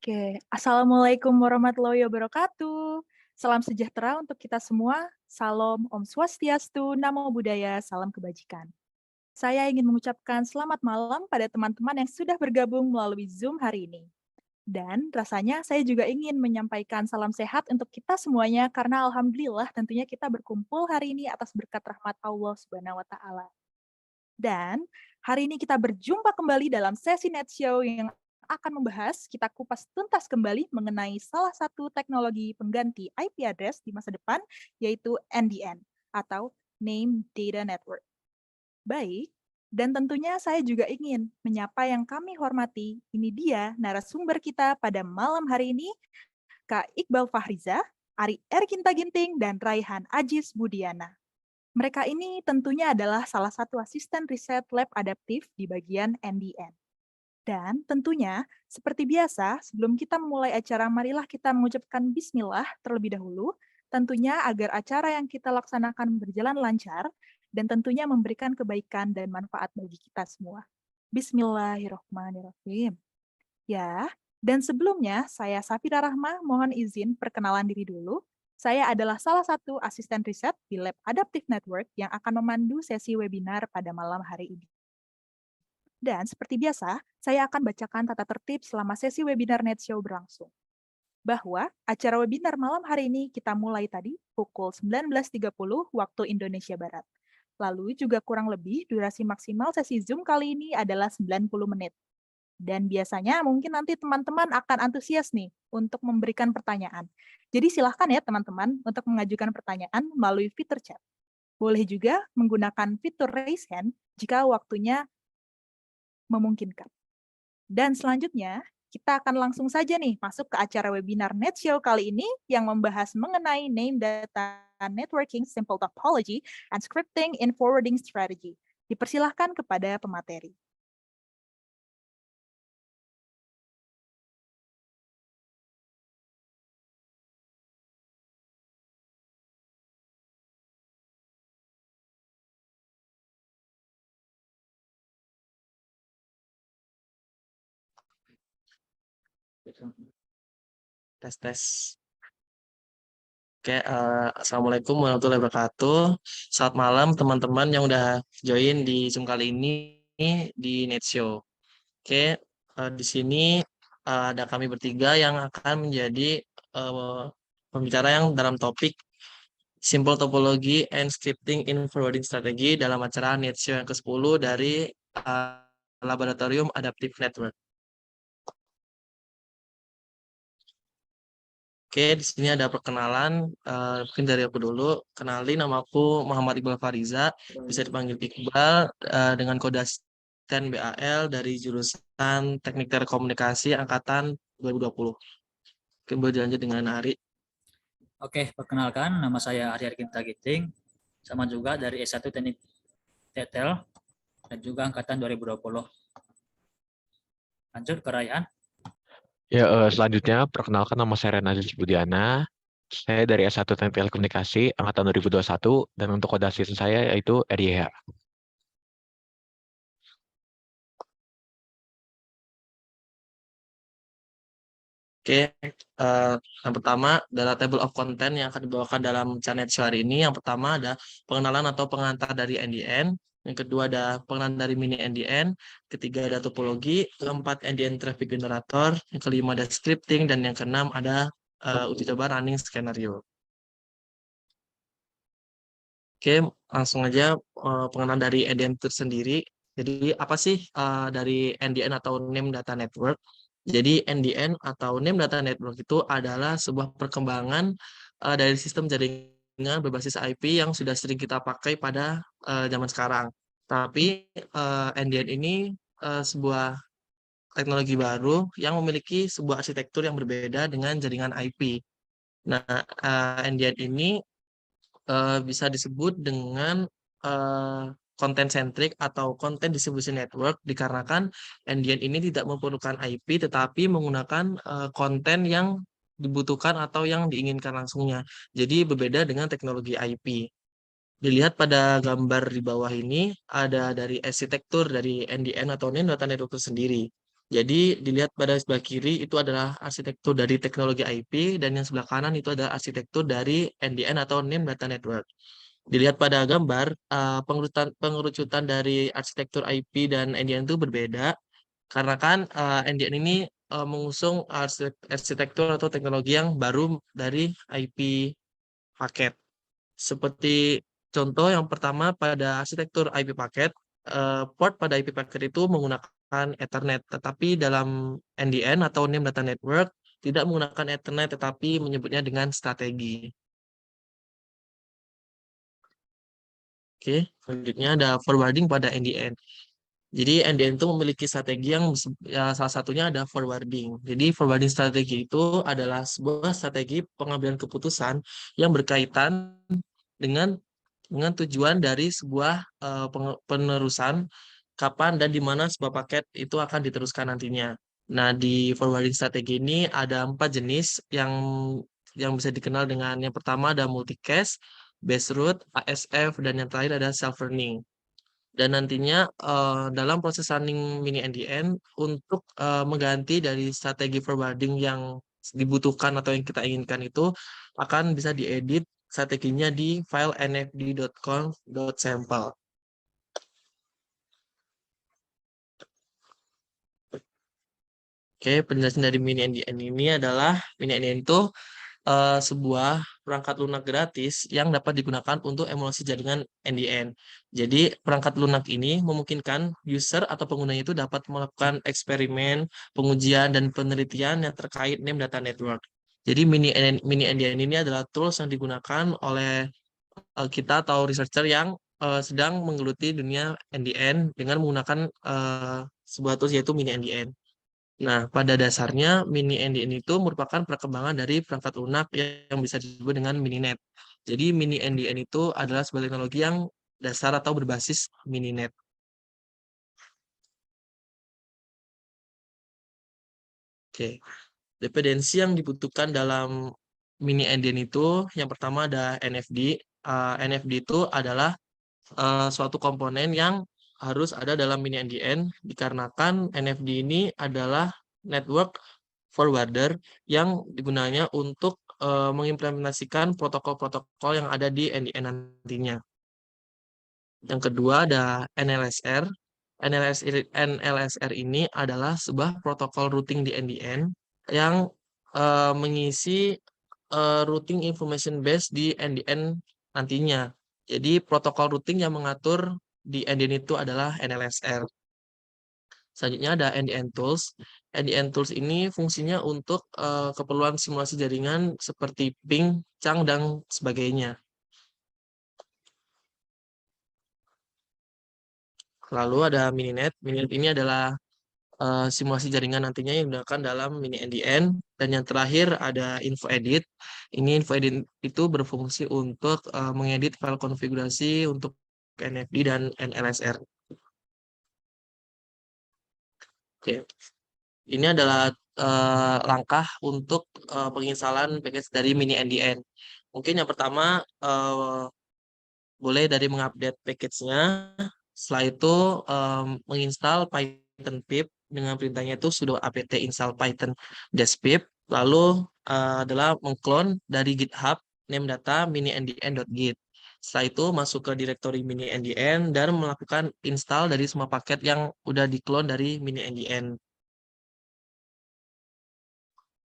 Oke, Assalamualaikum warahmatullahi wabarakatuh. Salam sejahtera untuk kita semua. Salam Om Swastiastu, Namo Buddhaya, salam kebajikan. Saya ingin mengucapkan selamat malam pada teman-teman yang sudah bergabung melalui Zoom hari ini. Dan rasanya saya juga ingin menyampaikan salam sehat untuk kita semuanya karena alhamdulillah tentunya kita berkumpul hari ini atas berkat rahmat Allah Subhanahu wa taala. Dan hari ini kita berjumpa kembali dalam sesi Net Show yang akan membahas, kita kupas tuntas kembali mengenai salah satu teknologi pengganti IP address di masa depan, yaitu NDN atau Name Data Network. Baik, dan tentunya saya juga ingin menyapa yang kami hormati. Ini dia narasumber kita pada malam hari ini, Kak Iqbal Fahriza, Ari Erkinta Ginting, dan Raihan Ajis Budiana. Mereka ini tentunya adalah salah satu asisten riset lab adaptif di bagian NDN. Dan tentunya, seperti biasa, sebelum kita memulai acara, marilah kita mengucapkan bismillah terlebih dahulu, tentunya agar acara yang kita laksanakan berjalan lancar, dan tentunya memberikan kebaikan dan manfaat bagi kita semua. Bismillahirrahmanirrahim. Ya, dan sebelumnya saya Safira Rahma mohon izin perkenalan diri dulu. Saya adalah salah satu asisten riset di Lab Adaptive Network yang akan memandu sesi webinar pada malam hari ini. Dan seperti biasa, saya akan bacakan tata tertib selama sesi webinar Net Show berlangsung. Bahwa acara webinar malam hari ini kita mulai tadi pukul 19.30 waktu Indonesia Barat. Lalu juga kurang lebih durasi maksimal sesi Zoom kali ini adalah 90 menit. Dan biasanya mungkin nanti teman-teman akan antusias nih untuk memberikan pertanyaan. Jadi silahkan ya teman-teman untuk mengajukan pertanyaan melalui fitur chat. Boleh juga menggunakan fitur raise hand jika waktunya memungkinkan. Dan selanjutnya, kita akan langsung saja nih masuk ke acara webinar Net Show kali ini yang membahas mengenai Name Data Networking Simple Topology and Scripting in Forwarding Strategy. Dipersilahkan kepada pemateri. Tes tes. Oke, Assalamualaikum warahmatullahi wabarakatuh. Selamat malam teman-teman yang udah join di Zoom kali ini di Net Show. Oke, di sini ada kami bertiga yang akan menjadi pembicara yang dalam topik Simple Topology and Scripting in Forwarding Strategy dalam acara Net Show yang ke-10 dari Laboratorium Adaptive Network. Oke, di sini ada perkenalan, mungkin dari aku dulu. Kenalin, nama aku Muhammad Iqbal Fariza, bisa dipanggil Iqbal, dengan kode asisten BAL dari jurusan Teknik Telekomunikasi Angkatan 2020. Oke, boleh dilanjut dengan Ari. Oke, perkenalkan, nama saya Ari Erkinta Ginting, sama juga dari S1 Teknik Tetel, dan juga Angkatan 2020. Lanjut ke Raihan. Ya, selanjutnya perkenalkan nama saya Rena Aziz Budiana. Saya dari S1 Teknik Telekomunikasi angkatan 2021 dan untuk kode asisten saya yaitu RYH. Oke, yang pertama adalah table of content yang akan dibawakan dalam channel show hari ini. Yang pertama ada pengenalan atau pengantar dari NDN. Yang kedua ada pengenalan dari mini NDN. Ketiga ada topologi. Keempat NDN traffic generator. Yang kelima ada scripting. Dan yang keenam ada uji coba running skenario. Oke, langsung aja pengenalan dari NDN itu sendiri. Jadi apa sih dari NDN atau Name Data Network? Jadi NDN atau Name Data Network itu adalah sebuah perkembangan dari sistem jaringan berbasis IP yang sudah sering kita pakai pada zaman sekarang. Tapi NDN ini sebuah teknologi baru yang memiliki sebuah arsitektur yang berbeda dengan jaringan IP. Nah, NDN ini bisa disebut dengan content centric atau content distribution network dikarenakan NDN ini tidak memerlukan IP tetapi menggunakan konten yang dibutuhkan atau yang diinginkan langsungnya. Jadi berbeda dengan teknologi IP. Dilihat pada gambar di bawah ini ada dari arsitektur dari NDN atau Name Data Network itu sendiri. Jadi dilihat pada sebelah kiri itu adalah arsitektur dari teknologi IP dan yang sebelah kanan itu adalah arsitektur dari NDN atau Name Data Network. Dilihat pada gambar, pengerucutan dari arsitektur IP dan NDN itu berbeda karena kan NDN ini mengusung arsitektur atau teknologi yang baru dari IP paket. Seperti contoh yang pertama pada arsitektur IP paket, port pada IP paket itu menggunakan Ethernet, tetapi dalam NDN atau Name Data Network tidak menggunakan Ethernet tetapi menyebutnya dengan strategi. Oke, selanjutnya ada forwarding pada NDN. Jadi NDN itu memiliki strategi yang salah satunya ada forwarding. Jadi forwarding strategi itu adalah sebuah strategi pengambilan keputusan yang berkaitan dengan tujuan dari sebuah penerusan kapan dan di mana sebuah paket itu akan diteruskan nantinya. Nah, di forwarding strategi ini ada 4 jenis yang bisa dikenal dengan yang pertama ada multicast, base route, ASF, dan yang terakhir ada self-learning. Dan nantinya dalam proses running mini NDN untuk mengganti dari strategi forwarding yang dibutuhkan atau yang kita inginkan itu akan bisa diedit strateginya di file nfd.conf.sample. Oke, penjelasan dari mini NDN ini adalah mini NDN itu sebuah perangkat lunak gratis yang dapat digunakan untuk emulasi jaringan NDN. Jadi perangkat lunak ini memungkinkan user atau penggunanya itu dapat melakukan eksperimen, pengujian, dan penelitian yang terkait name data network. Jadi mini NDN ini adalah tools yang digunakan oleh kita atau researcher yang sedang menggeluti dunia NDN dengan menggunakan sebuah tools yaitu mini NDN. Nah, pada dasarnya mini NDN itu merupakan perkembangan dari perangkat lunak yang bisa disebut dengan mininet. Jadi mini NDN itu adalah sebuah teknologi yang dasar atau berbasis mininet. Oke, dependensi yang dibutuhkan dalam mini NDN itu yang pertama ada NFD. NFD itu adalah suatu komponen yang harus ada dalam mini NDN dikarenakan NFD ini adalah network forwarder yang digunakannya untuk mengimplementasikan protokol-protokol yang ada di NDN nantinya. Yang kedua ada NLSR. NLSR ini adalah sebuah protokol routing di NDN yang mengisi routing information base di NDN nantinya. Jadi protokol routing yang mengatur di NDN itu adalah NLSR. Selanjutnya ada NDN Tools. NDN Tools ini fungsinya untuk keperluan simulasi jaringan seperti ping, chunk, dan sebagainya. Lalu ada Mininet. Mininet ini adalah simulasi jaringan nantinya yang digunakan dalam mini NDN. Dan yang terakhir ada InfoEdit. Ini InfoEdit itu berfungsi untuk mengedit file konfigurasi untuk NFD dan NLSR. Oke. Ini adalah langkah untuk penginstalan package dari mini NDN. Mungkin yang pertama boleh dari mengupdate package-nya. Setelah itu menginstal Python pip dengan perintahnya itu sudo apt install python -pip. Lalu adalah mengclone dari GitHub name data mini ndn.git. Setelah itu masuk ke direktori mini ndn dan melakukan install dari semua paket yang udah di-clone dari mini ndn.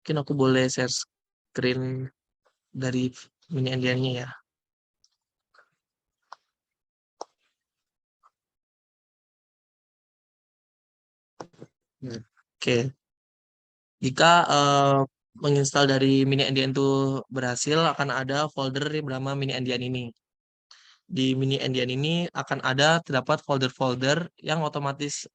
Mungkin aku boleh share screen dari mini NDN-nya ya. Oke. Jika menginstal dari mini NDN itu berhasil, akan ada folder yang bernama mini NDN ini. Di mini NDN ini akan terdapat folder-folder yang otomatis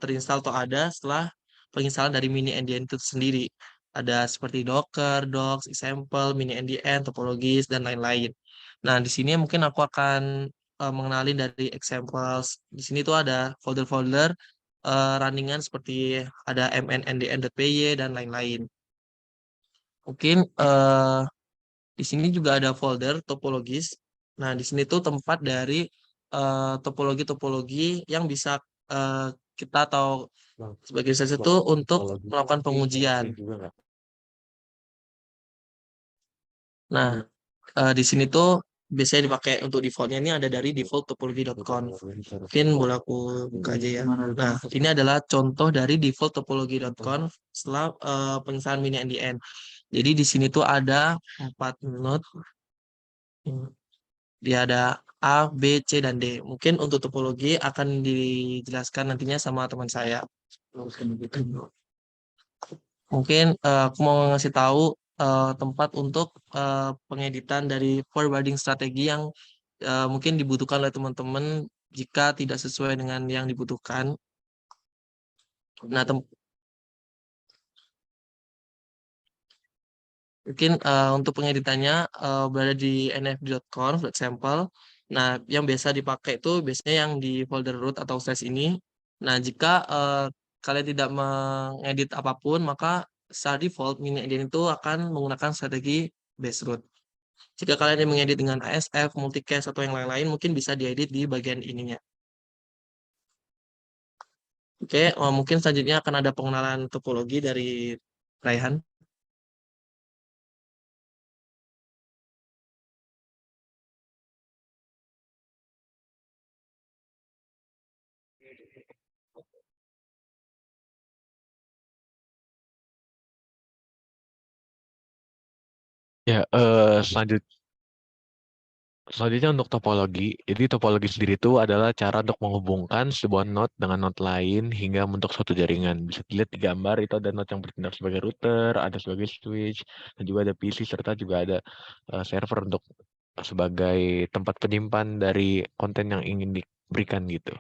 terinstall atau ada setelah penginstalan dari mini NDN itu sendiri. Ada seperti Docker, Docs, example, mini NDN, topologis, dan lain-lain. Nah, di sini mungkin aku akan mengenalin dari examples. Di sini tuh ada folder-folder runningan seperti ada mnndn.py dan lain-lain. Mungkin di sini juga ada folder topologis. Nah, di sini tuh tempat dari topologi-topologi yang bisa kita atau Sebagai instansi itu untuk melakukan pengujian. Nah, di sini tuh biasanya dipakai untuk defaultnya ini ada dari default topology.conf. Mungkin boleh aku buka aja ya. Nah, ini adalah contoh dari default topology.conf setelah pengesahan mini NDN. Jadi di sini tuh ada 4 node. Dia ada A, B, C, dan D. Mungkin untuk topologi akan dijelaskan nantinya sama teman saya. Mungkin aku mau ngasih tahu tempat untuk pengeditan dari forwarding strategi yang mungkin dibutuhkan oleh teman-teman jika tidak sesuai dengan yang dibutuhkan. Nah, mungkin untuk pengeditannya berada di nfd.conf.sample. Nah, yang biasa dipakai itu biasanya yang di folder root atau slash ini. Nah, jika kalian tidak mengedit apapun, maka secara default mini NDN itu akan menggunakan strategi base root. Jika kalian yang mengedit dengan ASF, multicast, atau yang lain-lain, mungkin bisa diedit di bagian ininya. Oke, mungkin selanjutnya akan ada pengenalan topologi dari Raihan. Ya, selanjutnya untuk topologi. Jadi topologi sendiri itu adalah cara untuk menghubungkan sebuah node dengan node lain hingga membentuk suatu jaringan. Bisa dilihat di gambar itu ada node yang bertindak sebagai router, ada sebagai switch, dan juga ada PC serta juga ada server untuk sebagai tempat penyimpan dari konten yang ingin diberikan gitu.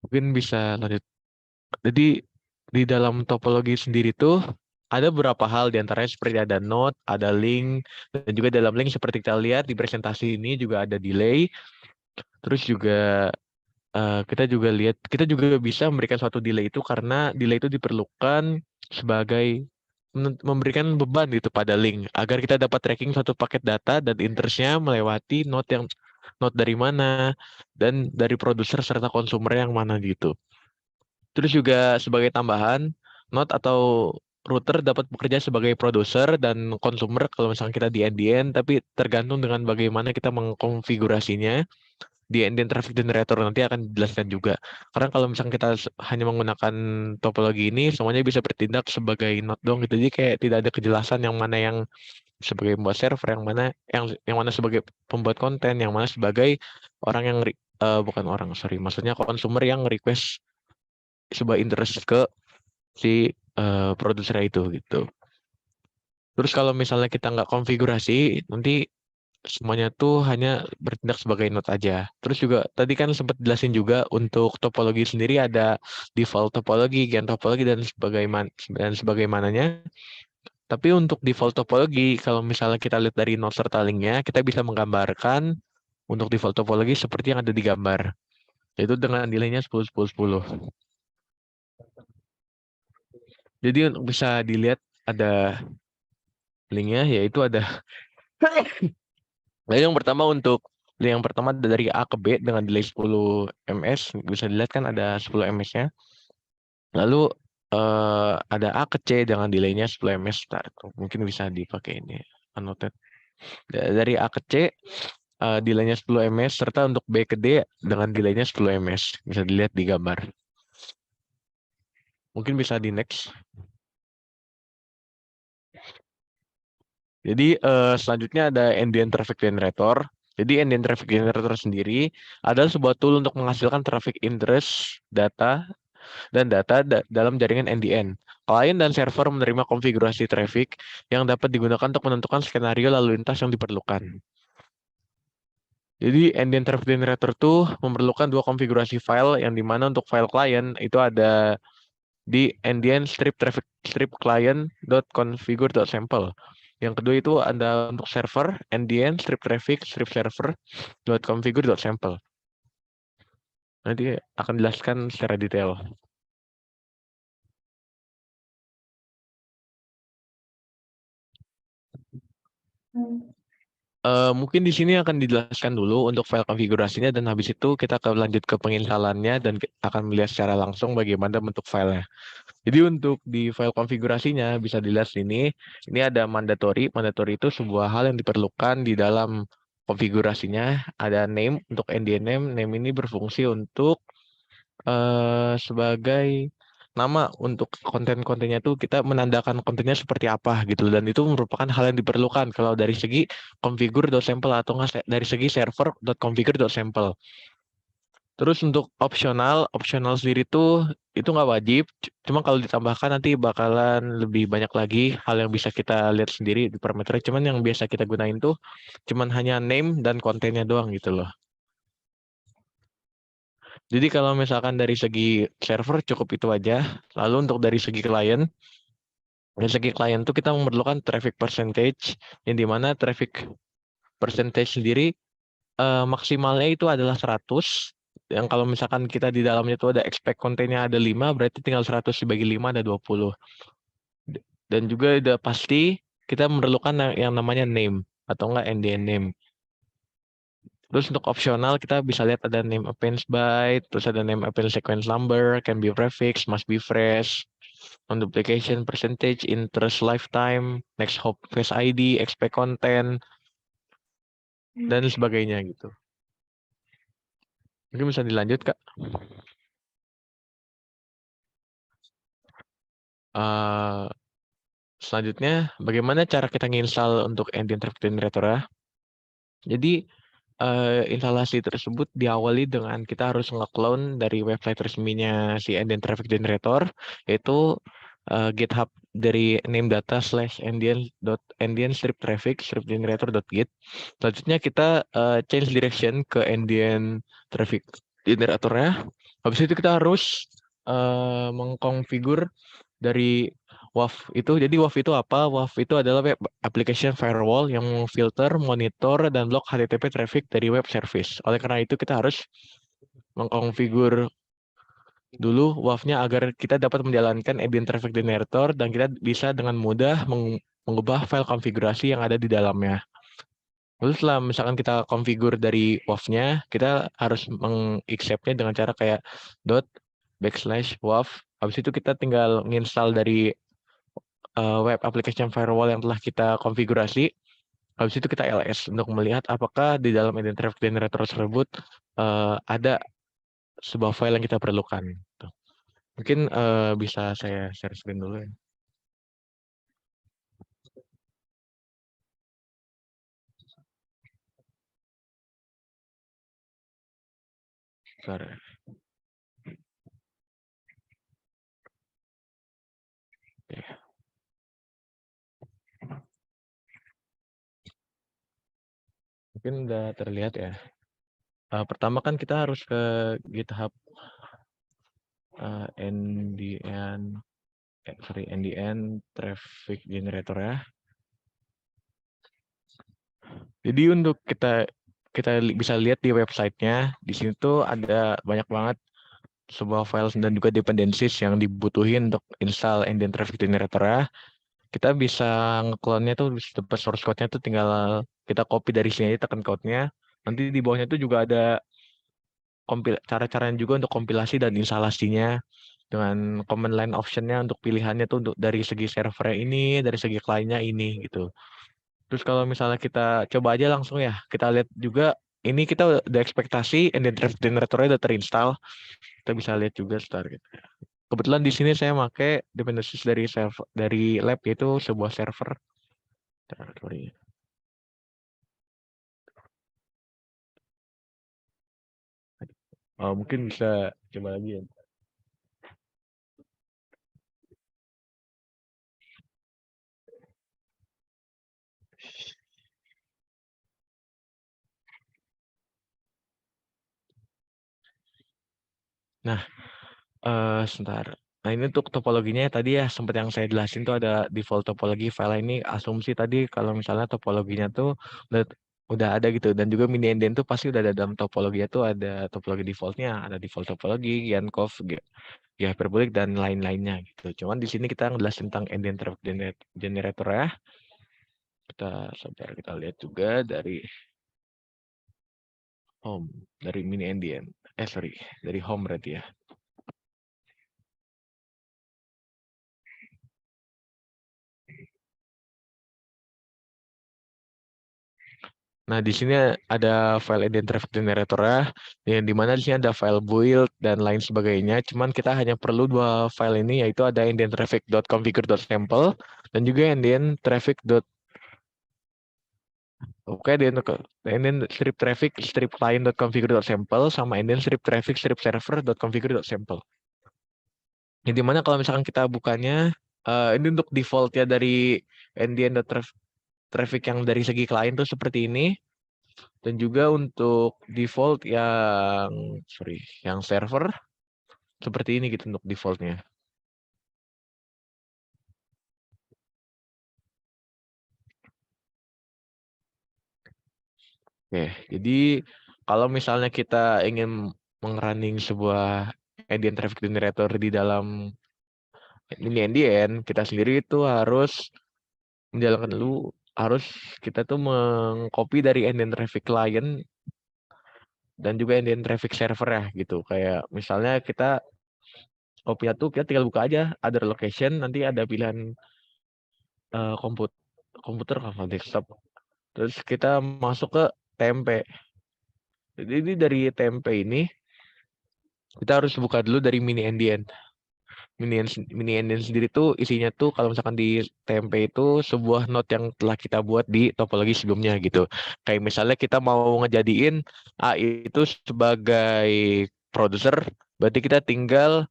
Mungkin bisa lanjut. Jadi di dalam topologi sendiri tuh ada beberapa hal diantaranya seperti ada node, ada link, dan juga dalam link seperti kita lihat di presentasi ini juga ada delay. Terus juga kita juga bisa memberikan suatu delay itu karena delay itu diperlukan sebagai memberikan beban gitu pada link agar kita dapat tracking suatu paket data dan interestnya melewati node dari mana dan dari produser serta konsumer yang mana gitu. Terus juga sebagai tambahan, node atau router dapat bekerja sebagai produser dan konsumer kalau misalnya kita di NDN, tapi tergantung dengan bagaimana kita mengkonfigurasinya di NDN Traffic Generator nanti akan dijelaskan juga. Karena kalau misalnya kita hanya menggunakan topologi ini, semuanya bisa bertindak sebagai node dong gitu. Jadi kayak tidak ada kejelasan yang mana yang sebagai pembuat server, yang mana sebagai pembuat konten, yang mana sebagai orang yang bukan orang, sorry, maksudnya konsumer yang request sebuah interest ke si produser itu gitu. Terus kalau misalnya kita nggak konfigurasi, nanti semuanya tuh hanya bertindak sebagai node aja. Terus juga tadi kan sempat jelasin juga untuk topologi sendiri ada default topologi, gen topologi dan sebagaimananya. Tapi untuk default topologi, kalau misalnya kita lihat dari node serta linknya, kita bisa menggambarkan untuk default topologi seperti yang ada di gambar, yaitu dengan nilainya 10-10-10. Jadi bisa dilihat ada linknya, yaitu ada Lalu yang pertama dari A ke B dengan delay 10 ms, bisa dilihat kan ada 10 ms-nya. Lalu ada A ke C dengan delaynya 10 ms. Mungkin bisa dipakai ini annotate. Dari A ke C delaynya 10 ms serta untuk B ke D dengan delaynya 10 ms. Bisa dilihat di gambar. Mungkin bisa di next. Jadi selanjutnya ada NDN Traffic Generator. Jadi NDN Traffic Generator sendiri adalah sebuah tool untuk menghasilkan traffic interest data dalam jaringan NDN. Klien dan server menerima konfigurasi traffic yang dapat digunakan untuk menentukan skenario lalu lintas yang diperlukan. Jadi NDN Traffic Generator itu memerlukan dua konfigurasi file yang dimana untuk file klien itu ada di NDN strip client.configure.sample. Yang kedua itu ada untuk server NDN strip traffic strip server.configure.sample. Nanti akan jelaskan secara detail. Mungkin di sini akan dijelaskan dulu untuk file konfigurasinya dan habis itu kita akan lanjut ke penginstalannya dan akan melihat secara langsung bagaimana bentuk filenya. Jadi untuk di file konfigurasinya bisa dilihat sini, ini ada mandatory. Mandatory itu sebuah hal yang diperlukan di dalam konfigurasinya. Ada name untuk NDN name. Name ini berfungsi untuk sebagai nama untuk konten-kontennya itu kita menandakan kontennya seperti apa gitu, dan itu merupakan hal yang diperlukan kalau dari segi configure.sample atau nggak dari segi server.configure.sample. Terus untuk opsional sendiri itu nggak wajib, cuma kalau ditambahkan nanti bakalan lebih banyak lagi hal yang bisa kita lihat sendiri di parameter. Cuman yang biasa kita gunain tuh cuman hanya name dan kontennya doang gitu loh. Jadi kalau misalkan dari segi server cukup itu aja. Lalu untuk dari segi klien tuh kita memerlukan traffic percentage, yang dimana traffic percentage sendiri maksimalnya itu adalah 100. Yang kalau misalkan kita di dalamnya itu ada expect kontennya ada 5, berarti tinggal 100 dibagi 5 ada 20. Dan juga udah pasti kita memerlukan yang namanya name atau enggak NDN name. Terus untuk opsional kita bisa lihat ada name appends by, terus ada name appends sequence number, can be prefix, must be fresh, non-duplication percentage, interest lifetime, next hop face ID, expect content, dan sebagainya gitu. Mungkin bisa dilanjut, Kak. Selanjutnya, bagaimana cara kita nginstal untuk NDN Traffic Generator ya? Jadi, instalasi tersebut diawali dengan kita harus nge-clone dari website resminya si NDN Traffic Generator, yaitu GitHub dari name data /ndn.ndn-traffic-generator.git. Selanjutnya kita change direction ke NDN Traffic Generator-nya. Habis itu kita harus mengkonfigur dari WAF itu. Jadi WAF itu apa? WAF itu adalah web application firewall yang memfilter, monitor, dan blok HTTP traffic dari web service. Oleh karena itu kita harus mengkonfigur dulu WAF-nya agar kita dapat menjalankan NDN Traffic Generator dan kita bisa dengan mudah mengubah file konfigurasi yang ada di dalamnya. Lalu setelah misalkan kita konfigur dari WAF-nya, kita harus meng-accept-nya dengan cara kayak ./WAF. Habis itu kita tinggal nginstal dari web application firewall yang telah kita konfigurasi. Habis itu kita ls untuk melihat apakah di dalam NDN Traffic Generator tersebut ada sebuah file yang kita perlukan. Mungkin bisa saya share screen dulu ya. Bentar. Mungkin udah terlihat ya. Pertama kan kita harus ke GitHub NDN Traffic Generator ya. Jadi untuk kita bisa lihat di websitenya, di sini tuh ada banyak banget sebuah file dan juga dependencies yang dibutuhin untuk install NDN Traffic Generator ya. Kita bisa nge-clone-nya tuh, dapat source code-nya tuh tinggal kita copy dari sini aja, tekan code-nya. Nanti di bawahnya tuh juga ada cara-caranya juga untuk kompilasi dan instalasinya dengan command line option-nya untuk pilihannya tuh untuk dari segi server ini, dari segi kliennya ini gitu. Terus kalau misalnya kita coba aja langsung ya, kita lihat juga ini kita udah ekspektasi NDN Traffic Generator-nya udah terinstall. Kita bisa lihat juga start gitu. Kebetulan di sini saya pakai dependencies dari server dari lab, yaitu sebuah server. Mungkin bisa coba lagi ya. Nah, sebentar. Nah, ini untuk topologinya tadi ya sempat yang saya jelasin tuh ada default topologi file ini. Asumsi tadi kalau misalnya topologinya tuh udah ada gitu, dan juga mini NDN tuh pasti udah ada dalam topologi itu, ada topologi defaultnya, ada default topologi, Yankov, hyperbolic dan lain-lainnya gitu. Cuman di sini kita ngejelasin tentang NDN Traffic Generator ya. Kita lihat juga dari home, dari mini NDN. Sorry, dari home berarti ya. Nah, di sini ada file NDN traffic generator ya, yang dimana di sini ada file build dan lain sebagainya. Cuman kita hanya perlu 2 file ini, yaitu ada NDN traffic.configure.sample dan juga NDN traffic. Oke, NDN strip traffic strip client.configure.sample sama NDN strip traffic strip server.configure.sample. Yang dimana kalau misalkan kita bukanya, ini untuk default ya dari NDN traffic yang dari segi klien tuh seperti ini. Dan juga untuk default yang server seperti ini gitu untuk defaultnya. Oke, jadi kalau misalnya kita ingin mengrunning sebuah NDN traffic generator di dalam ini NDN, kita sendiri itu harus menjalankan dulu, kita tuh mengcopy dari NDN traffic client dan juga NDN traffic server ya gitu. Kayak misalnya kita copy kita tinggal buka aja other location, nanti ada pilihan komputer atau desktop. Terus kita masuk ke TMP. Jadi dari TMP ini kita harus buka dulu dari mini NDN. Mini NDN sendiri tuh isinya tuh kalau misalkan di TMP itu sebuah node yang telah kita buat di topologi sebelumnya gitu. Kayak misalnya kita mau ngejadiin A itu sebagai producer, berarti kita tinggal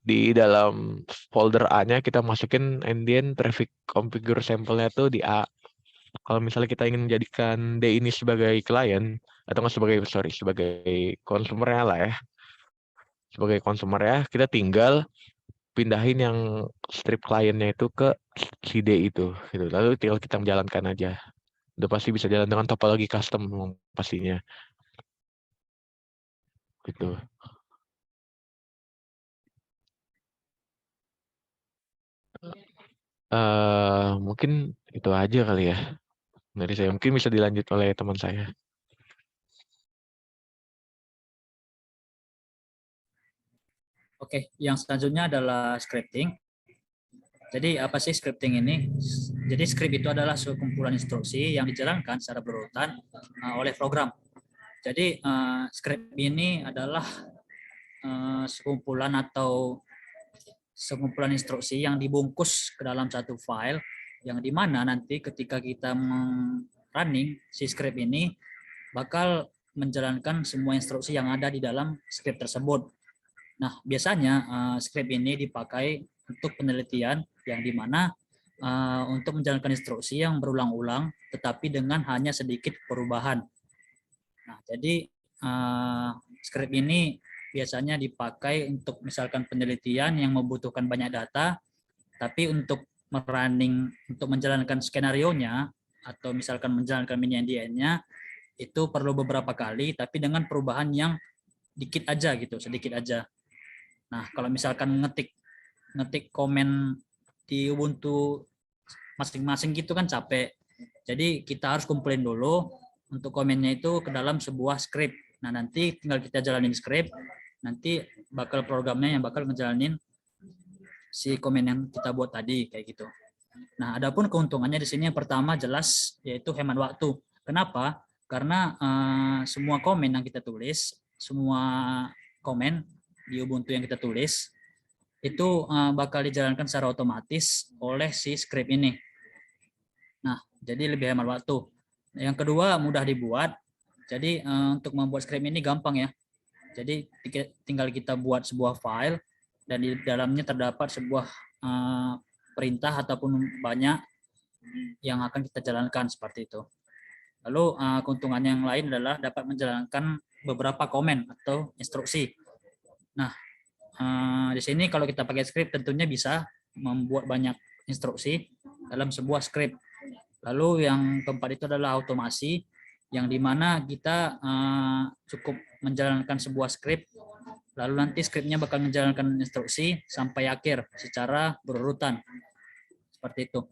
di dalam folder A-nya kita masukin NDN traffic configure sampelnya tuh di A. Kalau misalnya kita ingin menjadikan D ini sebagai klien atau nggak sebagai konsumernya lah ya, sebagai konsumer ya, kita tinggal pindahin yang strip kliennya itu ke si D itu gitu. Lalu tinggal kita menjalankan aja, udah pasti bisa jalan dengan topologi custom pastinya gitu. Mungkin itu aja kali ya dari saya, mungkin bisa dilanjut oleh teman saya. Oke, yang selanjutnya adalah scripting. Jadi apa sih scripting ini? Jadi script itu adalah sekumpulan instruksi yang dijalankan secara berurutan oleh program. Jadi script ini adalah sekumpulan instruksi yang dibungkus ke dalam satu file, yang dimana nanti ketika kita running si script ini bakal menjalankan semua instruksi yang ada di dalam script tersebut. Nah, biasanya script ini dipakai untuk penelitian yang dimana untuk menjalankan instruksi yang berulang-ulang tetapi dengan hanya sedikit perubahan. Nah, jadi script ini biasanya dipakai untuk misalkan penelitian yang membutuhkan banyak data, tapi untuk menjalankan skenario-nya atau misalkan menjalankan mini NDN-nya itu perlu beberapa kali, tapi dengan perubahan yang dikit aja gitu, sedikit aja. Nah, kalau misalkan ngetik komen di Ubuntu masing-masing gitu kan capek. Jadi kita harus kumpulin dulu untuk komennya itu ke dalam sebuah script. Nah, nanti tinggal kita jalanin script, nanti bakal programnya yang bakal ngejalanin si komen yang kita buat tadi kayak gitu. Nah, adapun keuntungannya di sini yang pertama jelas yaitu hemat waktu. Kenapa? Karena semua komen yang kita tulis, semua komen di Ubuntu yang kita tulis itu bakal dijalankan secara otomatis oleh si script ini. Nah, jadi lebih hemat waktu. Yang kedua, mudah dibuat. Jadi untuk membuat script ini gampang ya. Jadi tinggal kita buat sebuah file dan di dalamnya terdapat sebuah perintah ataupun banyak yang akan kita jalankan seperti itu. Lalu keuntungan yang lain adalah dapat menjalankan beberapa komen atau instruksi. Nah, di sini kalau kita pakai script tentunya bisa membuat banyak instruksi dalam sebuah script. Lalu yang keempat itu adalah otomasi, yang dimana kita cukup menjalankan sebuah script, lalu nanti scriptnya bakal menjalankan instruksi sampai akhir secara berurutan. Seperti itu.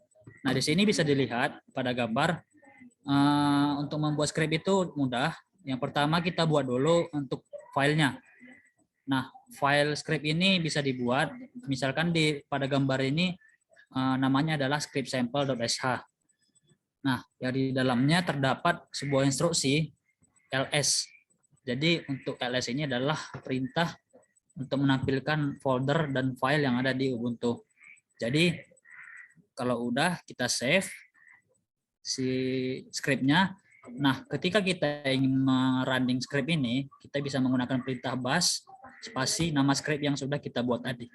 Nah, di sini bisa dilihat pada gambar untuk membuat script itu mudah. Yang pertama kita buat dulu untuk filenya. Nah, file script ini bisa dibuat, misalkan pada gambar ini namanya adalah script sample.sh. Nah, yang di dalamnya terdapat sebuah instruksi ls. Jadi untuk ls ini adalah perintah untuk menampilkan folder dan file yang ada di Ubuntu. Jadi kalau udah kita save si scriptnya. Nah, ketika kita ingin running script ini, kita bisa menggunakan perintah bash spasi nama script yang sudah kita buat tadi.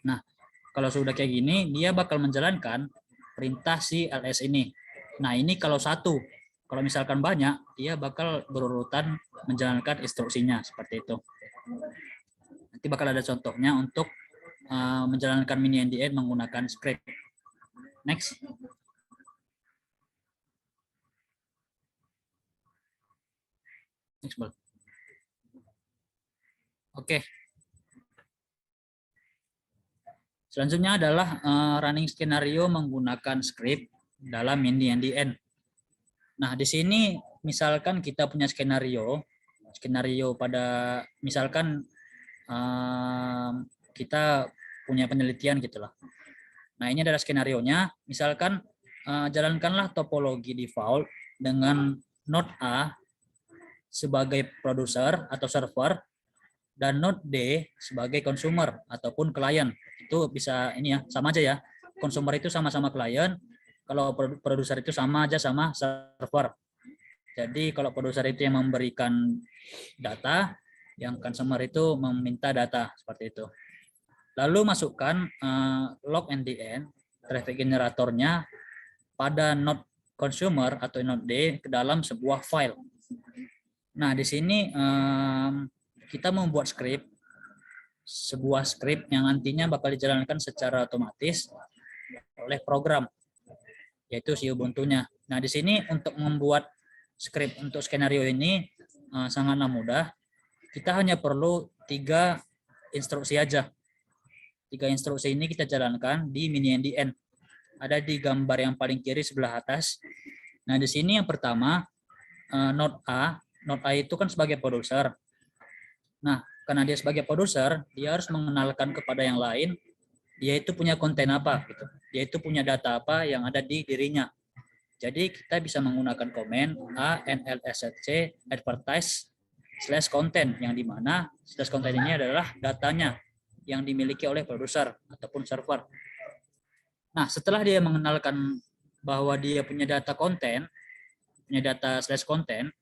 Nah, kalau sudah kayak gini, dia bakal menjalankan perintah si ls ini. Nah, ini kalau satu. Kalau misalkan banyak, dia bakal berurutan menjalankan instruksinya seperti itu. Nanti bakal ada contohnya untuk menjalankan mini NDN menggunakan script. Next. Next, Bal. Oke. Selanjutnya adalah running skenario menggunakan script dalam mini NDN. Nah, di sini misalkan kita punya skenario pada misalkan kita punya penelitian gitulah. Nah, ini adalah skenarionya. Misalkan jalankanlah topologi default dengan node A sebagai produser atau server dan node D sebagai consumer ataupun klien. Itu bisa ini ya, sama aja ya. Consumer itu sama-sama klien, kalau produser itu sama aja sama server. Jadi kalau produser itu yang memberikan data, yang consumer itu meminta data, seperti itu. Lalu masukkan log NDN, traffic generatornya pada node consumer atau node D ke dalam sebuah file. Nah, di sini kita membuat sebuah script yang nantinya bakal dijalankan secara otomatis oleh program, yaitu si Ubuntu-nya. Nah, di sini untuk membuat script untuk skenario ini sangatlah mudah. Kita hanya perlu 3 instruksi aja. 3 instruksi ini kita jalankan di mini NDN. Ada di gambar yang paling kiri sebelah atas. Nah, di sini yang pertama node A. Node A itu kan sebagai produser. Nah, karena dia sebagai produser, dia harus mengenalkan kepada yang lain dia itu punya konten apa gitu. Dia itu punya data apa yang ada di dirinya. Jadi kita bisa menggunakan komen ANLSC advertise /content yang dimana /content ini adalah datanya yang dimiliki oleh produser ataupun server. Nah, setelah dia mengenalkan bahwa dia punya data konten, punya data /content,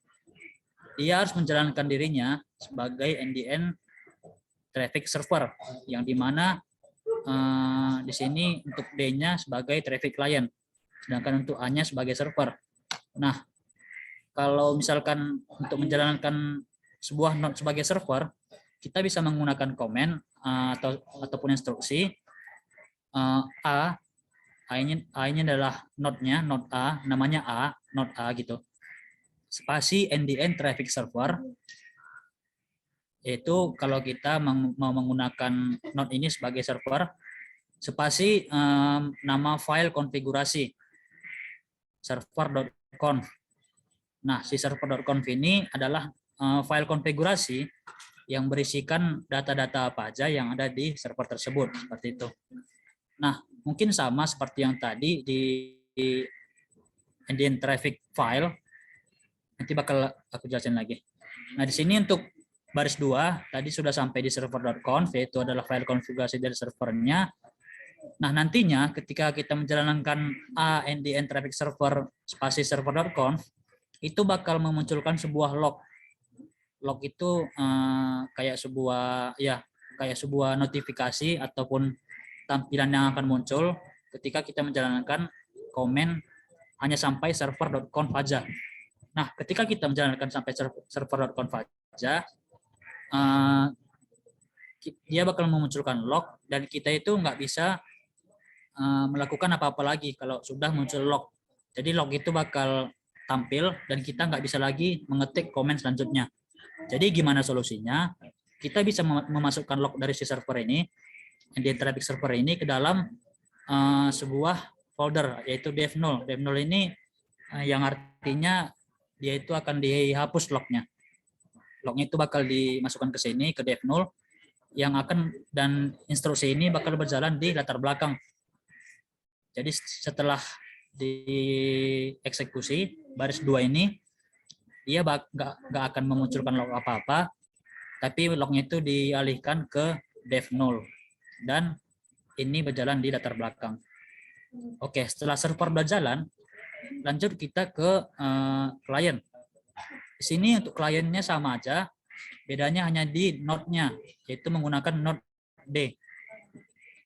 dia harus menjalankan dirinya sebagai NDN traffic server yang dimana di sini untuk D-nya sebagai traffic client, sedangkan untuk A-nya sebagai server. Nah, kalau misalkan untuk menjalankan sebuah node sebagai server, kita bisa menggunakan komen ataupun instruksi A-nya adalah node-nya, node A, namanya A, node A gitu. Spasi NDN traffic server, yaitu kalau kita mau menggunakan node ini sebagai server, spasi nama file konfigurasi server.conf. Nah, si server.conf ini adalah file konfigurasi yang berisikan data-data apa aja yang ada di server tersebut, seperti itu. Nah, mungkin sama seperti yang tadi di NDN traffic file. Nanti bakal aku jelasin lagi. Nah, di sini untuk baris 2 tadi sudah sampai di server.conf, yaitu adalah file konfigurasi dari servernya. Nah, nantinya ketika kita menjalankan NDN traffic server spasi server.conf, itu bakal memunculkan sebuah log. Log itu kayak sebuah notifikasi ataupun tampilan yang akan muncul ketika kita menjalankan komen hanya sampai server.conf aja. Nah, ketika kita menjalankan sampai server.conf aja, dia bakal memunculkan log dan kita itu nggak bisa melakukan apa-apa lagi kalau sudah muncul log. Jadi log itu bakal tampil dan kita nggak bisa lagi mengetik komen selanjutnya. Jadi gimana solusinya? Kita bisa memasukkan log dari si server ini, NDN traffic server ini ke dalam sebuah folder, yaitu dev0. Dev0 ini yang artinya dia itu akan dihapus lognya. Lognya itu bakal dimasukkan ke sini, ke dev0, yang akan, dan instruksi ini bakal berjalan di latar belakang. Jadi setelah dieksekusi baris 2 ini, dia nggak akan memunculkan log apa-apa, tapi lognya itu dialihkan ke dev0, dan ini berjalan di latar belakang. Oke, setelah server berjalan, lanjut kita ke klien. Di sini untuk kliennya sama aja, bedanya hanya di node-nya, yaitu menggunakan node D.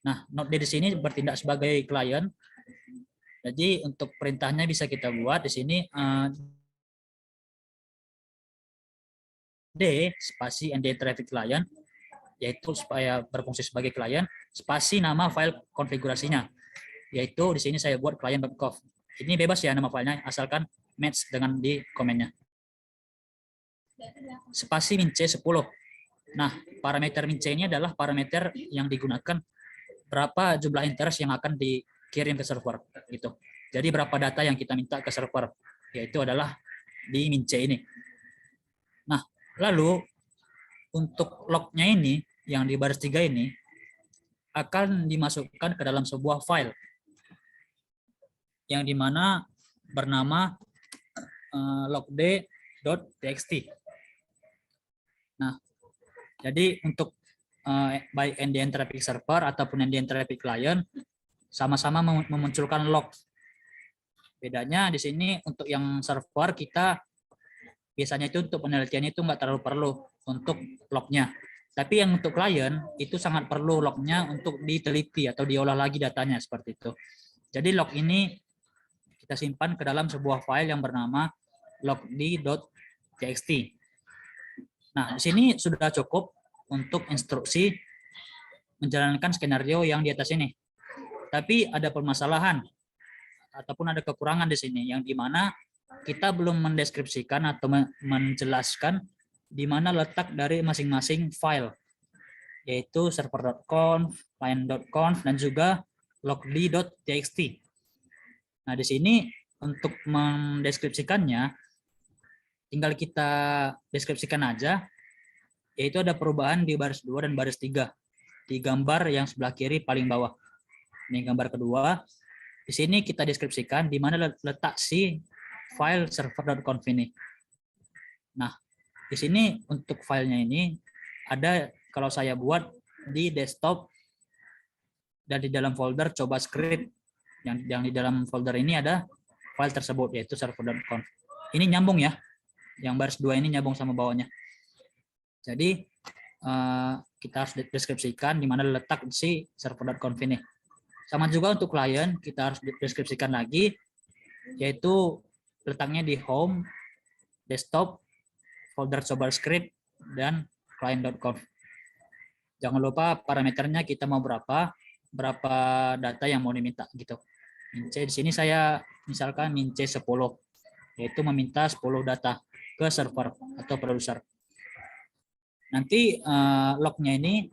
Nah, node D di sini bertindak sebagai klien. Jadi untuk perintahnya bisa kita buat di sini D spasi NDN traffic client, yaitu supaya berfungsi sebagai klien, spasi nama file konfigurasinya, yaitu di sini saya buat client.conf. Ini bebas ya nama filenya, asalkan match dengan di komennya. Spasi min C10. Nah, parameter min C ini adalah parameter yang digunakan berapa jumlah interest yang akan dikirim ke server gitu. Jadi berapa data yang kita minta ke server, yaitu adalah di min C ini. Nah, lalu untuk lognya ini yang di baris 3 ini akan dimasukkan ke dalam sebuah file yang dimana bernama logd.txt. Nah, jadi untuk baik NDN traffic server ataupun NDN traffic client sama-sama memunculkan log. Bedanya di sini untuk yang server kita biasanya itu untuk penelitian itu nggak terlalu perlu untuk lognya. Tapi yang untuk klien itu sangat perlu lognya untuk diteliti atau diolah lagi datanya seperti itu. Jadi log ini kita simpan ke dalam sebuah file yang bernama logd.txt. Nah, di sini sudah cukup untuk instruksi menjalankan skenario yang di atas ini. Tapi ada permasalahan ataupun ada kekurangan di sini yang dimana kita belum mendeskripsikan atau menjelaskan di mana letak dari masing-masing file, yaitu server.conf, client.conf, dan juga logd.txt. Nah, di sini untuk mendeskripsikannya, tinggal kita deskripsikan aja, yaitu ada perubahan di baris 2 dan baris 3 di gambar yang sebelah kiri paling bawah. Ini gambar kedua. Di sini kita deskripsikan di mana letak si file server.conf ini. Nah, di sini untuk filenya ini ada, kalau saya buat di desktop dan di dalam folder coba script, yang di dalam folder ini ada file tersebut, yaitu server.conf. Ini nyambung ya, yang baris 2 ini nyambung sama bawahnya. Jadi kita harus deskripsikan di mana letak si server.conf ini. Sama juga untuk klien, kita harus deskripsikan lagi, yaitu letaknya di home, desktop, folder coba script, dan client.conf. Jangan lupa parameternya kita mau berapa data yang mau diminta gitu. Min C di sini saya misalkan min C 10, yaitu meminta 10 data ke server atau produser. Nanti lognya ini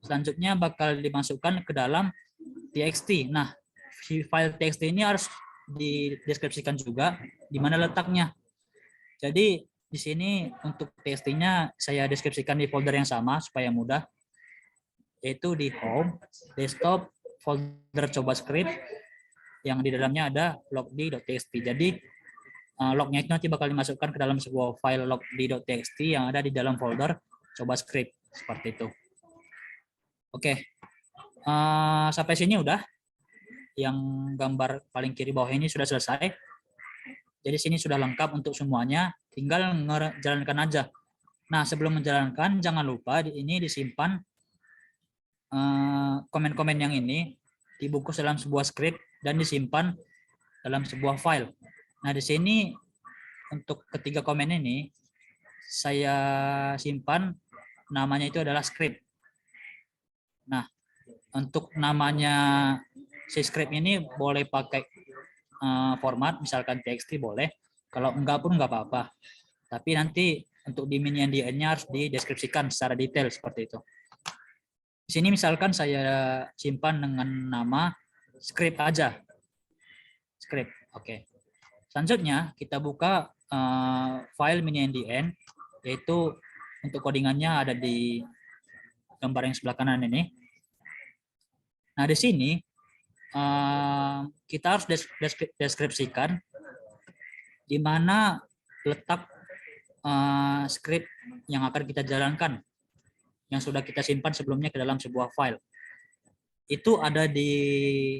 selanjutnya bakal dimasukkan ke dalam txt. Nah, file txt ini harus dideskripsikan juga di mana letaknya. Jadi di sini untuk txt-nya saya deskripsikan di folder yang sama supaya mudah, yaitu di home, desktop, folder coba script, yang di dalamnya ada logd.txt. Jadi lognya itu nanti bakal dimasukkan ke dalam sebuah file logd.txt yang ada di dalam folder coba script seperti itu. Oke, sampai sini udah. Yang gambar paling kiri bawah ini sudah selesai. Jadi sini sudah lengkap untuk semuanya, tinggal menjalankan aja. Nah, sebelum menjalankan jangan lupa ini disimpan komen-komen yang ini dibungkus dalam sebuah script dan disimpan dalam sebuah file. Nah, di sini untuk ketiga komen ini saya simpan namanya itu adalah script. Nah, untuk namanya si script ini boleh pakai format misalkan txt boleh, kalau enggak pun enggak apa-apa. Tapi nanti untuk di min NDN-nya harus dideskripsikan secara detail seperti itu. Di sini misalkan saya simpan dengan nama script aja. script. Oke. Selanjutnya kita buka file mini-ndn, yaitu untuk codingannya ada di gambar yang sebelah kanan ini. Nah, di sini kita harus deskripsikan di mana letak script yang akan kita jalankan, yang sudah kita simpan sebelumnya ke dalam sebuah file. Itu ada di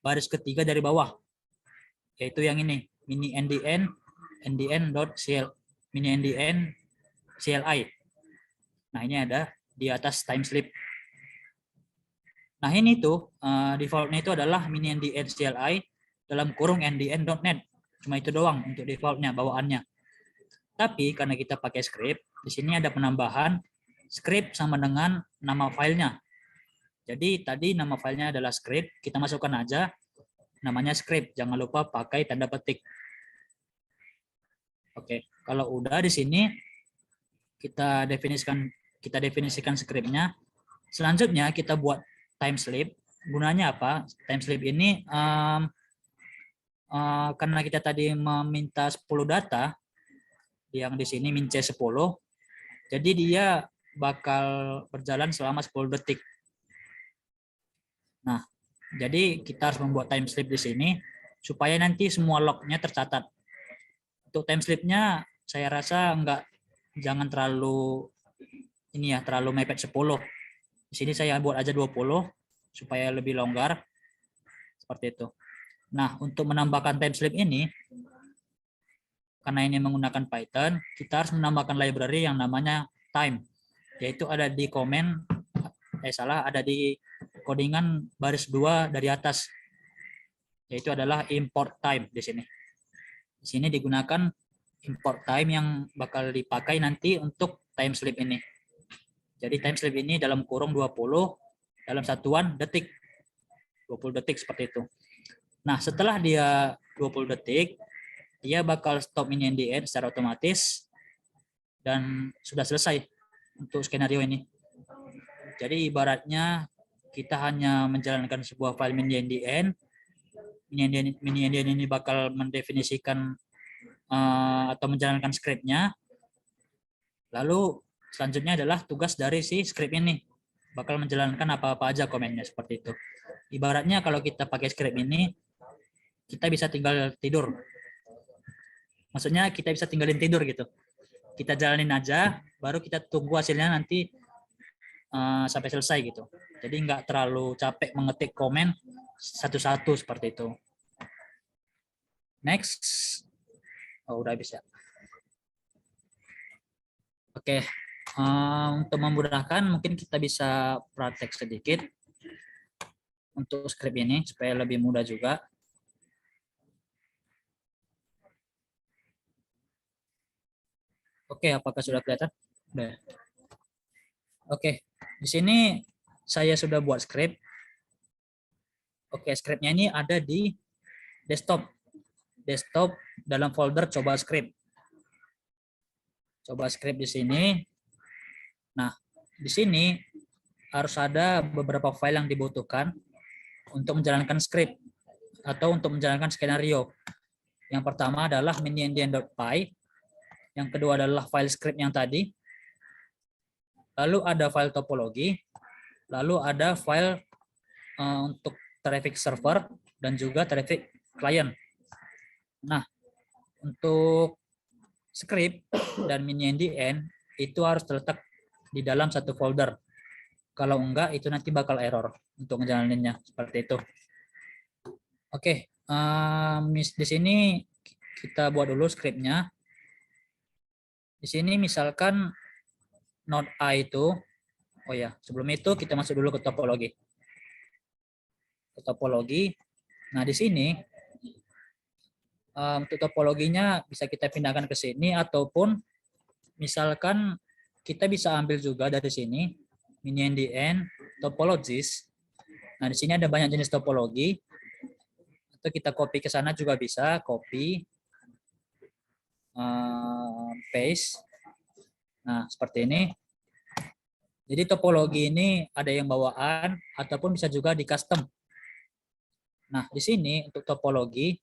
baris ketiga dari bawah, yaitu yang ini, mini-ndn CLI. Nah, ini ada di atas timeslip. Nah, ini tuh defaultnya itu adalah mini-ndn CLI dalam kurung ndn.net. Cuma itu doang untuk defaultnya, bawaannya. Tapi karena kita pakai script, di sini ada penambahan script sama dengan nama filenya. Jadi tadi nama filenya adalah script, kita masukkan aja namanya script. Jangan lupa pakai tanda petik. Oke, kalau udah di sini kita definisikan scriptnya. Selanjutnya kita buat timeslip. Gunanya apa? Timeslip ini karena kita tadi meminta 10 data, yang di sini min C10, jadi dia bakal berjalan selama 10 detik. Nah, jadi kita harus membuat timeslip di sini supaya nanti semua lognya tercatat. Untuk timeslipnya saya rasa jangan terlalu terlalu mepet 10. Di sini saya buat aja 20 supaya lebih longgar. Seperti itu. Nah, untuk menambahkan timeslip ini, karena ini menggunakan Python, kita harus menambahkan library yang namanya time, yaitu ada di ada di codingan baris 2 dari atas, yaitu adalah import time di sini. Di sini digunakan import time yang bakal dipakai nanti untuk timeslip ini. Jadi timeslip ini dalam kurung 20 dalam satuan detik. 20 detik seperti itu. Nah, setelah dia 20 detik, dia bakal stop mini-ndn secara otomatis dan sudah selesai untuk skenario ini. Jadi ibaratnya kita hanya menjalankan sebuah file mini-ndn. Mini-ndn ini bakal mendefinisikan atau menjalankan scriptnya. Lalu selanjutnya adalah tugas dari si script ini, bakal menjalankan apa-apa aja komennya, seperti itu. Ibaratnya kalau kita pakai script ini, kita bisa tinggal tidur. Maksudnya kita bisa tinggalin tidur gitu. Kita jalanin aja, baru kita tunggu hasilnya nanti sampai selesai gitu. Jadi nggak terlalu capek mengetik komen satu-satu seperti itu. Next. Oh, udah habis ya. Oke. Untuk memudahkan, mungkin kita bisa praktek sedikit untuk script ini supaya lebih mudah juga. Oke, apakah sudah kelihatan? Udah. Oke, di sini saya sudah buat script. Oke, scriptnya ini ada di desktop. Desktop dalam folder coba script. Coba script di sini. Nah, di sini harus ada beberapa file yang dibutuhkan untuk menjalankan script atau untuk menjalankan skenario. Yang pertama adalah mini-ndn.py. Yang kedua adalah file script yang tadi. Lalu ada file topologi. Lalu ada file untuk traffic server dan juga traffic client. Nah, untuk script dan mini-ndn itu harus terletak di dalam satu folder. Kalau enggak, itu nanti bakal error untuk ngejalaninnya. Seperti itu. Oke, di sini kita buat dulu scriptnya. Di sini misalkan node A itu, oh ya, sebelum itu kita masuk dulu ke topologi. Ke topologi. Nah, di sini untuk topologinya bisa kita pindahkan ke sini, ataupun misalkan kita bisa ambil juga dari sini mini-ndn topologies. Nah, di sini ada banyak jenis topologi. Atau kita copy ke sana juga bisa, copy, paste. Nah, seperti ini. Jadi topologi ini ada yang bawaan ataupun bisa juga di custom. Nah, di sini untuk topologi,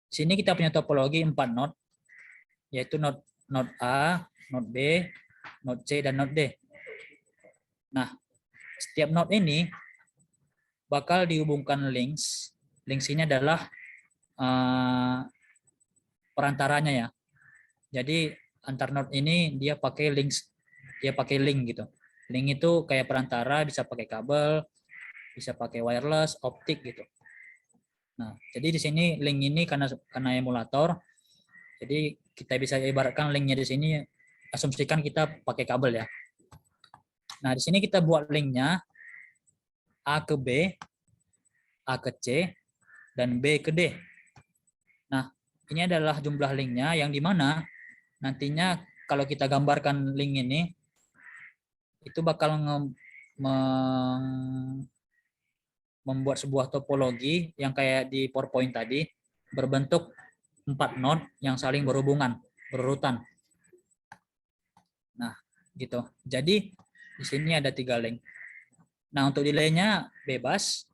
di sini kita punya topologi 4 node, yaitu node A, node B, node C, dan node D. Nah, setiap node ini bakal dihubungkan links. Links ini adalah perantaranya ya. Jadi antar node ini dia pakai links, dia pakai link gitu. Link itu kayak perantara, bisa pakai kabel, bisa pakai wireless, optik gitu. Nah, jadi di sini link ini karena emulator, jadi kita bisa ibaratkan linknya di sini, asumsikan kita pakai kabel ya. Nah, di sini kita buat linknya A ke B, A ke C, dan B ke D. Nah, ini adalah jumlah linknya yang dimana nantinya kalau kita gambarkan link ini, itu bakal membuat sebuah topologi yang kayak di PowerPoint tadi, berbentuk 4 node yang saling berhubungan, berurutan. Nah, gitu. Jadi di sini ada 3 link. Nah, untuk delay-nya bebas,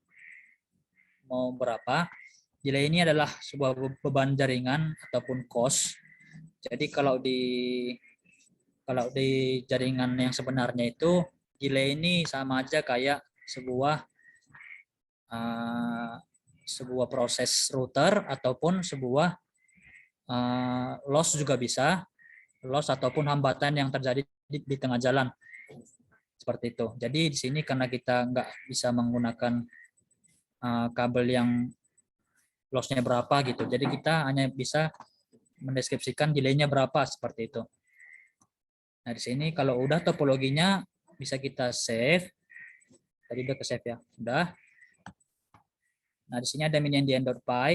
mau berapa. Delay ini adalah sebuah beban jaringan ataupun cost. Jadi kalau di jaringan yang sebenarnya itu, delay ini sama aja kayak sebuah proses router ataupun sebuah loss juga bisa, loss ataupun hambatan yang terjadi di tengah jalan, seperti itu. Jadi di sini karena kita nggak bisa menggunakan kabel yang lossnya berapa gitu, jadi kita hanya bisa mendeskripsikan delay-nya berapa, seperti itu. Nah, di sini kalau udah topologinya bisa kita save. Tadi udah ke save ya, udah. Nah, di sini ada mini_ndn.py.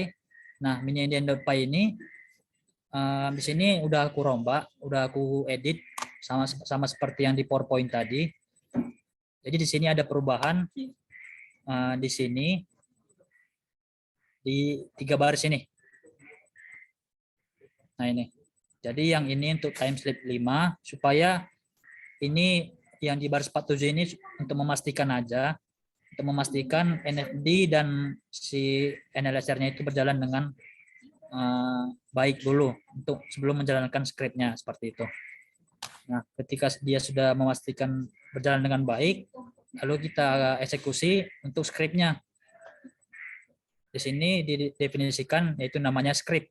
Nah, mini_ndn.py ini di sini udah aku rombak, udah aku edit sama seperti yang di PowerPoint tadi. Jadi di sini ada perubahan di sini di 3 baris ini. Nah, ini. Jadi yang ini untuk timeslip 5 supaya ini yang di baris 47 ini untuk memastikan aja, untuk memastikan NFD dan si NLSR-nya itu berjalan dengan baik dulu untuk sebelum menjalankan script-nya, seperti itu. Nah, ketika dia sudah memastikan berjalan dengan baik, lalu kita eksekusi untuk script-nya. Di sini didefinisikan yaitu namanya script.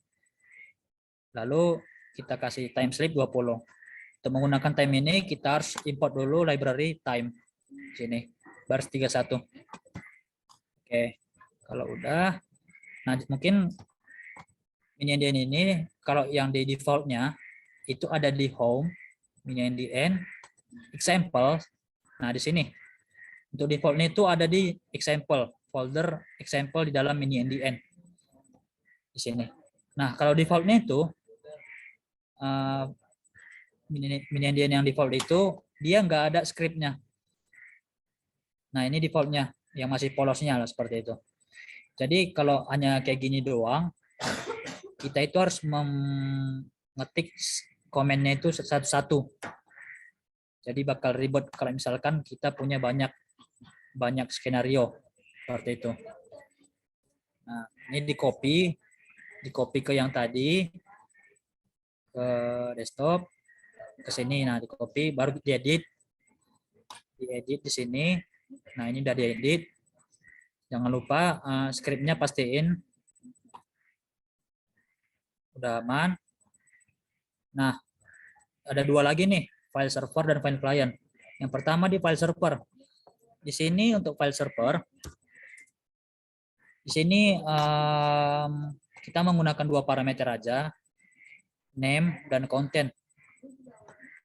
Lalu kita kasih timeslip 20. Untuk menggunakan time ini kita harus import dulu library time. Sini, baris 31. Oke, kalau udah, nah mungkin mini_ndn ini kalau yang di defaultnya itu ada di home, mini_ndn, example. Nah, di sini untuk defaultnya itu ada di example, folder example di dalam mini_ndn. Di sini. Nah, kalau defaultnya itu mini_ndn yang default itu dia nggak ada scriptnya. Nah, ini defaultnya yang masih polosnya lah, seperti itu. Jadi kalau hanya kayak gini doang, kita itu harus mengetik komennya itu satu-satu. Jadi bakal ribet kalau misalkan kita punya banyak skenario, seperti itu. Nah, ini di copy ke yang tadi, ke desktop, ke sini. Nah, di copy, baru diedit di sini. Nah, ini udah diedit. Jangan lupa scriptnya pastiin udah aman. Nah, ada 2 lagi nih, file server dan file client. Yang pertama di file server. Di sini untuk file server, di sini kita menggunakan 2 parameter aja, name dan content.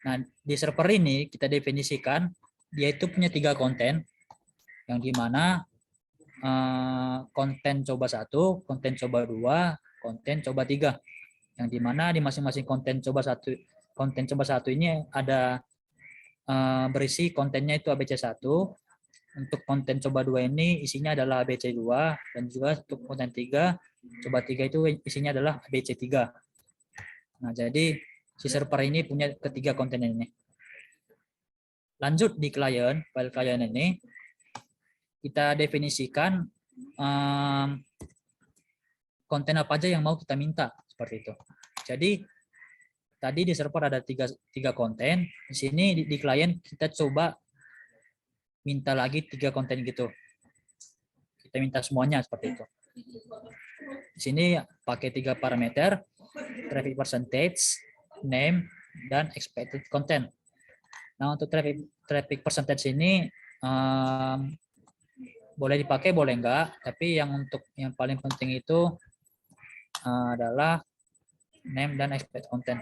Nah, di server ini kita definisikan dia itu punya 3 konten, yang dimana konten coba 1, konten coba 2, konten coba 3. Yang dimana di masing-masing konten coba 1 ini ada berisi kontennya itu ABC1. Untuk konten coba 2 ini isinya adalah ABC2, dan juga untuk konten 3 coba 3 itu isinya adalah ABC3. Nah, jadi si server ini punya ketiga konten ini. Lanjut di client, file client ini kita definisikan konten apa aja yang mau kita minta, seperti itu. Jadi tadi di server ada tiga konten, di sini di klien kita coba minta lagi 3 konten gitu. Kita minta semuanya seperti itu. Di sini pakai 3 parameter, traffic percentage, name, dan expected content. Nah, untuk traffic percentage ini boleh dipakai, boleh enggak, tapi yang paling penting itu adalah name dan expected content.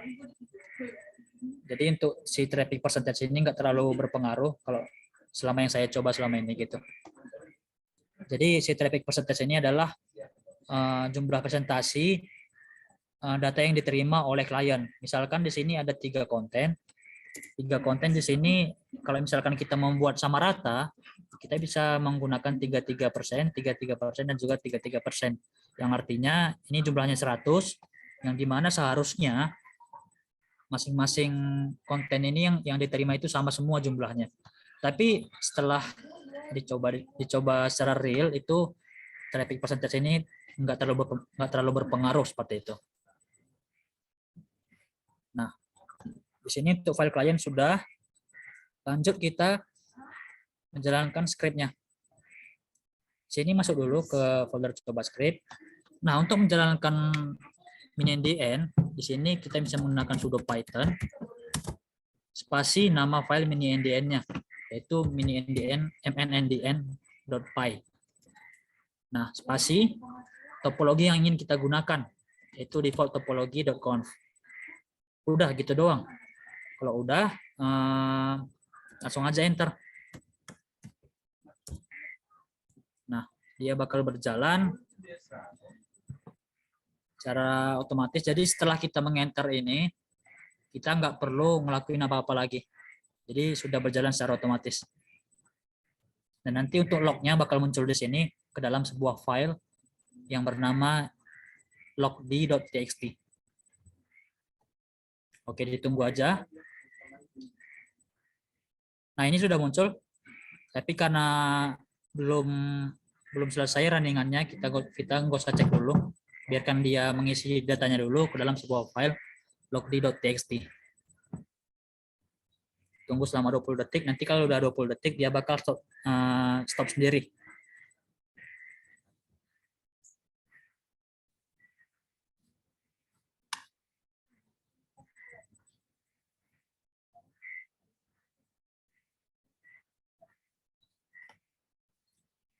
Jadi untuk si traffic percentage ini enggak terlalu berpengaruh kalau selama yang saya coba selama ini gitu. Jadi si traffic percentage ini adalah jumlah presentasi data yang diterima oleh klien. Misalkan di sini ada 3 konten. 3 konten di sini kalau misalkan kita membuat sama rata, kita bisa menggunakan 33%, 33% dan juga 33%. Yang artinya ini jumlahnya 100, yang dimana seharusnya masing-masing konten ini yang diterima itu sama semua jumlahnya. Tapi setelah dicoba secara real, itu traffic percentage ini nggak terlalu berpengaruh seperti itu. Nah, di sini untuk file klien sudah. Lanjut kita menjalankan script-nya. Sini masuk dulu ke folder coba script. Nah, untuk menjalankan mini-ndn, di sini kita bisa menggunakan sudo python spasi nama file mini-ndn-nya, yaitu mini-ndn.py. Nah, spasi topologi yang ingin kita gunakan, yaitu default topologi.conf. Udah gitu doang. Kalau udah, langsung aja enter. Nah, dia bakal berjalan secara otomatis. Jadi setelah kita meng-enter ini, kita nggak perlu ngelakuin apa-apa lagi. Jadi sudah berjalan secara otomatis. Dan nanti untuk lognya bakal muncul di sini ke dalam sebuah file yang bernama logd.txt. Oke, ditunggu aja. Nah, ini sudah muncul, tapi karena belum selesai runningannya, kita nggak usah cek dulu. Biarkan dia mengisi datanya dulu ke dalam sebuah file logd.txt. Tunggu selama 20 detik, nanti kalau udah 20 detik dia bakal stop sendiri.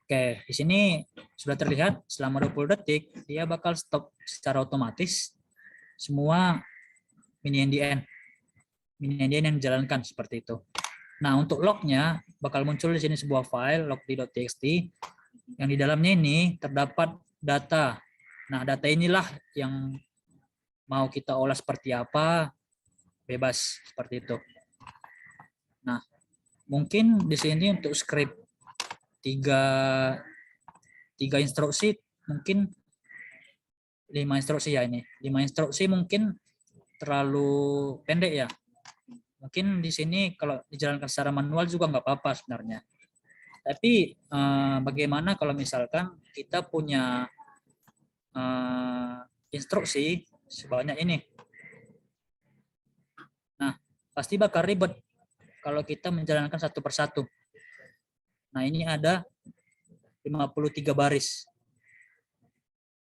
Oke, di sini sudah terlihat selama 20 detik dia bakal stop secara otomatis semua mini-ndn yang dijalankan seperti itu. Nah, untuk lognya bakal muncul di sini sebuah file logd.txt yang di dalamnya ini terdapat data. Nah, data inilah yang mau kita olah seperti apa, bebas seperti itu. Nah, mungkin di sini untuk script tiga instruksi, mungkin 5 instruksi ya ini. 5 instruksi mungkin terlalu pendek ya. Mungkin di sini kalau dijalankan secara manual juga nggak apa-apa sebenarnya. Tapi bagaimana kalau misalkan kita punya instruksi sebanyak ini? Nah, pasti bakal ribet kalau kita menjalankan satu persatu. Nah, ini ada 53 baris.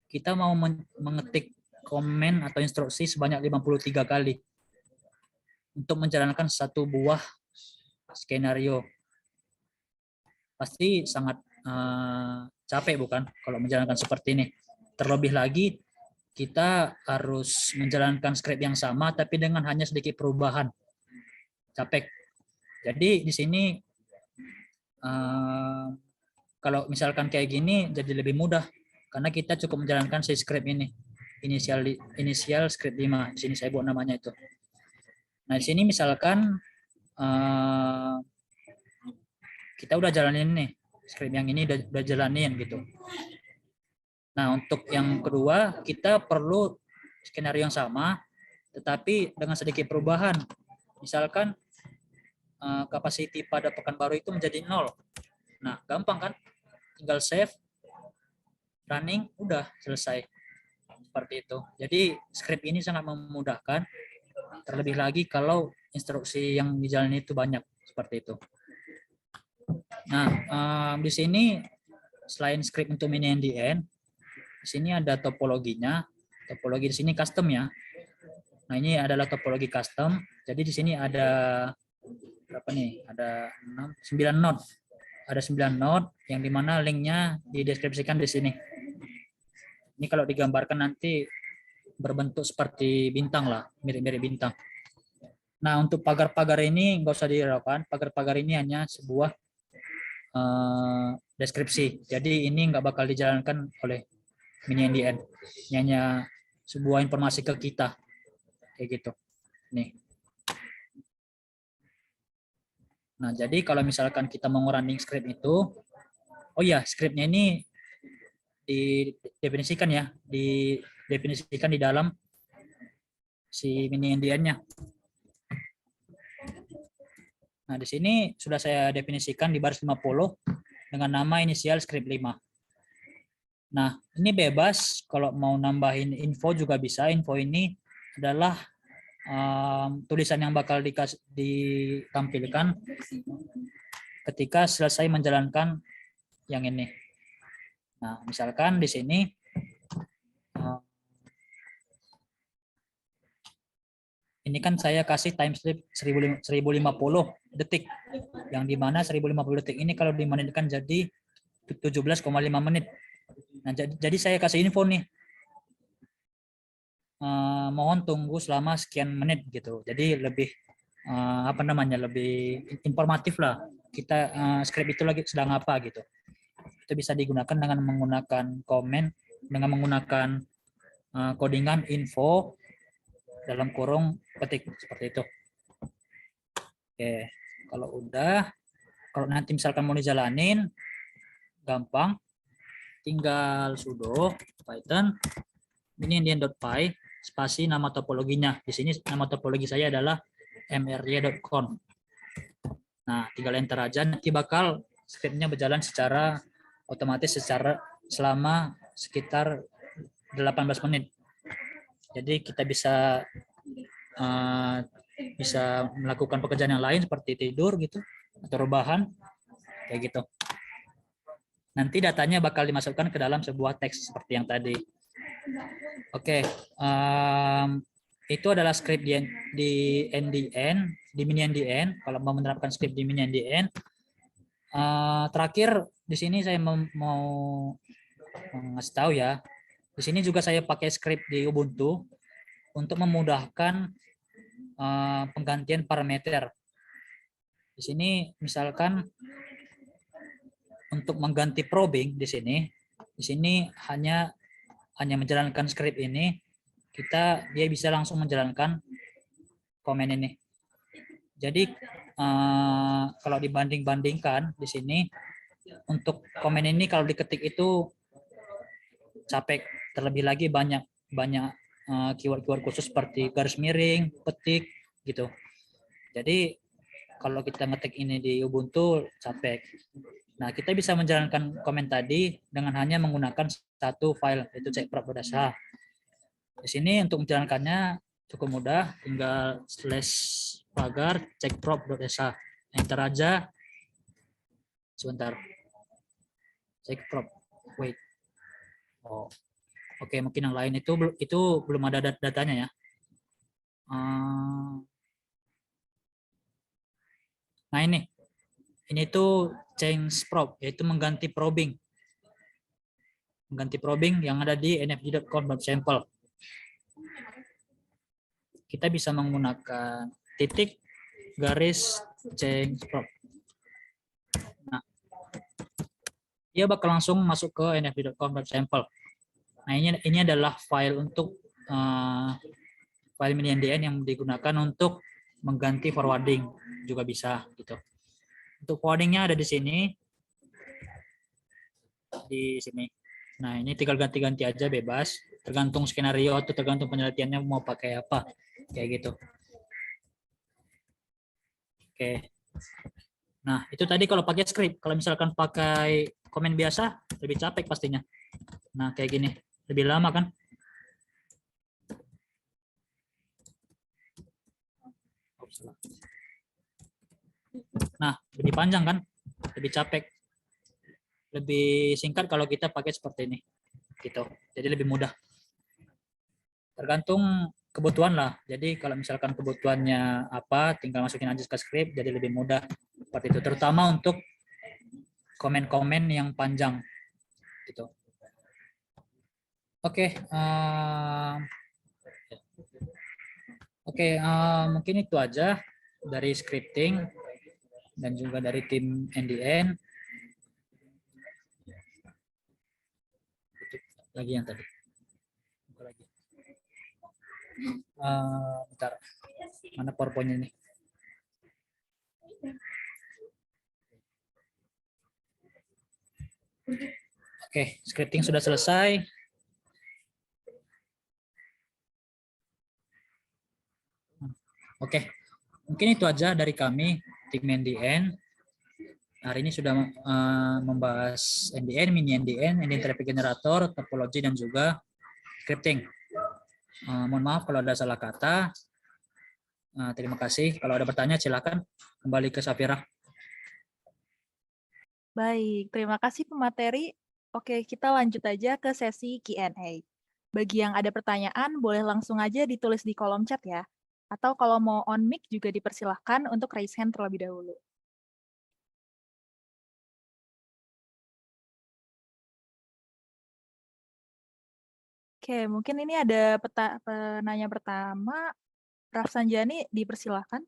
Kita mau mengetik komen atau instruksi sebanyak 53 kali untuk menjalankan satu buah skenario. Pasti sangat capek bukan kalau menjalankan seperti ini. Terlebih lagi kita harus menjalankan script yang sama tapi dengan hanya sedikit perubahan. Capek. Jadi di sini kalau misalkan kayak gini jadi lebih mudah karena kita cukup menjalankan si script ini, inisial script 5. Di sini saya buat namanya itu. Nah, di sini misalkan kita udah jalanin nih, script yang ini udah jalanin gitu. Nah, untuk yang kedua kita perlu skenario yang sama tetapi dengan sedikit perubahan. Misalkan capacity pada Pekanbaru itu menjadi 0. Nah, gampang kan? Tinggal save, running, udah selesai. Seperti itu. Jadi script ini sangat memudahkan. Terlebih lagi kalau instruksi yang dijalani itu banyak, seperti itu. Nah, di sini selain script untuk mini NDN, di sini ada topologinya. Topologi di sini custom ya. Nah, ini adalah topologi custom. Jadi di sini ada berapa nih? Ada 9 node. Ada 9 node yang dimana linknya dideskripsikan di sini. Ini kalau digambarkan nanti berbentuk seperti bintang lah, mirip-mirip bintang. Nah, untuk pagar-pagar ini nggak usah dihiraukan. Pagar-pagar ini hanya sebuah deskripsi. Jadi ini nggak bakal dijalankan oleh mini NDN. Ini hanya sebuah informasi ke kita. Kayak gitu. Nih. Nah, jadi kalau misalkan kita mau running script itu, oh ya, scriptnya ini didefinisikan ya, didefinisikan di dalam si mini NDN-nya. Nah, di sini sudah saya definisikan di baris 50 dengan nama inisial script 5. Nah, ini bebas kalau mau nambahin info juga bisa. Info ini adalah tulisan yang bakal ditampilkan ketika selesai menjalankan yang ini. Nah, misalkan di sini ini kan saya kasih timestamp 1050 detik, yang dimana 1050 detik ini kalau dimenitkan jadi 17,5 menit. Nah, jadi saya kasih info nih, mohon tunggu selama sekian menit gitu. Jadi lebih lebih informatif lah. Kita script itu lagi sedang apa gitu. Itu bisa digunakan dengan menggunakan komen, dengan menggunakan codingan info dalam kurung ketik seperti itu. Oke, kalau nanti misalkan mau dijalanin, gampang, tinggal sudo python mini_ndn.py spasi nama topologinya. Di sini nama topologi saya adalah mry.conf. Nah, tinggal enter aja, nanti bakal scriptnya berjalan secara otomatis selama sekitar 18 menit. Jadi kita bisa melakukan pekerjaan yang lain seperti tidur gitu atau rebahan kayak gitu. Nanti datanya bakal dimasukkan ke dalam sebuah teks seperti yang tadi. Oke, itu adalah script di NDN, di mini NDN. Kalau mau menerapkan script di mini NDN, terakhir di sini saya mau ngasih tahu ya. Di sini juga saya pakai script di Ubuntu untuk memudahkan penggantian parameter. Di sini misalkan untuk mengganti probing di sini hanya menjalankan script ini, dia bisa langsung menjalankan komen ini. Jadi kalau dibanding-bandingkan di sini untuk komen ini kalau diketik itu capek, terlebih lagi banyak keyword-keyword khusus seperti garis miring, petik gitu. Jadi kalau kita ngetik ini di Ubuntu capek. Nah, kita bisa menjalankan komen tadi dengan hanya menggunakan satu file, yaitu checkprop.sh. Di sini untuk menjalankannya cukup mudah, tinggal /pagar checkprop.sh. Enter aja. Sebentar. Checkprop. Wait. Oh. Oke, mungkin yang lain itu belum ada datanya ya. Nah, ini tuh change probe, yaitu mengganti probing yang ada di nfg.conf.sample. Kita bisa menggunakan titik garis change probe. Nah, dia bakal langsung masuk ke nfg.conf.sample. Nah, ini adalah file untuk file mini NDN yang digunakan untuk mengganti forwarding juga bisa gitu. Untuk forwardingnya ada di sini. Nah, ini tinggal ganti-ganti aja bebas, tergantung skenario atau tergantung penelitiannya mau pakai apa kayak gitu. Oke. Nah, itu tadi kalau pakai script. Kalau misalkan pakai komen biasa lebih capek pastinya. Nah, kayak gini. Lebih lama kan? Nah, lebih panjang kan? Lebih capek. Lebih singkat kalau kita pakai seperti ini. Gitu. Jadi lebih mudah. Tergantung kebutuhan lah. Jadi kalau misalkan kebutuhannya apa, tinggal masukin aja ke script, jadi lebih mudah. Seperti itu. Terutama untuk komen-komen yang panjang. Gitu. Oke. Mungkin itu aja dari scripting dan juga dari tim NDN. Lagi yang tadi. Lagi. Bentar. Mana PowerPoint ini? Oke, scripting sudah selesai. Oke, mungkin itu aja dari kami, tim NDN. Hari ini sudah membahas NDN, mini NDN, NDN traffic generator, topologi, dan juga scripting. Mohon maaf kalau ada salah kata. Terima kasih. Kalau ada pertanyaan, silakan kembali ke Safira. Baik, terima kasih pemateri. Oke, kita lanjut aja ke sesi Q&A. Bagi yang ada pertanyaan, boleh langsung aja ditulis di kolom chat ya. Atau kalau mau on mic juga dipersilahkan untuk raise hand terlebih dahulu. Oke, mungkin ini ada penanya pertama. Rafsanjani, dipersilahkan.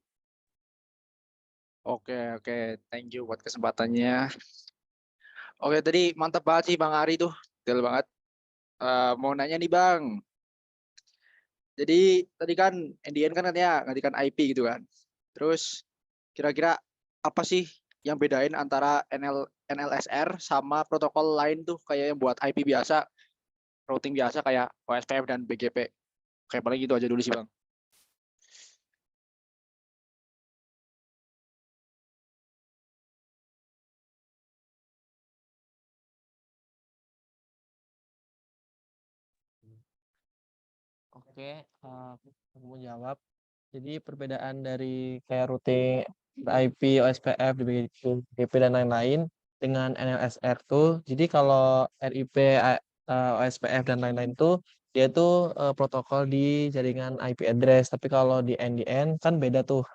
Oke, thank you buat kesempatannya. Oke, tadi mantap banget sih Bang Ari tuh, detail banget. Mau nanya nih Bang, jadi tadi kan NDN kan katanya ngatikan IP gitu kan. Terus kira-kira apa sih yang bedain antara NLSR sama protokol lain tuh kayak yang buat IP biasa, routing biasa kayak OSPF dan BGP. Kayak paling gitu aja dulu sih Bang. Oke, aku mau jawab. Jadi perbedaan dari kayak routing IP, OSPF, DBGP dan lain-lain dengan NLSR tuh, jadi kalau RIP, OSPF dan lain-lain tuh dia tuh protokol di jaringan IP address, tapi kalau di NDN kan beda tuh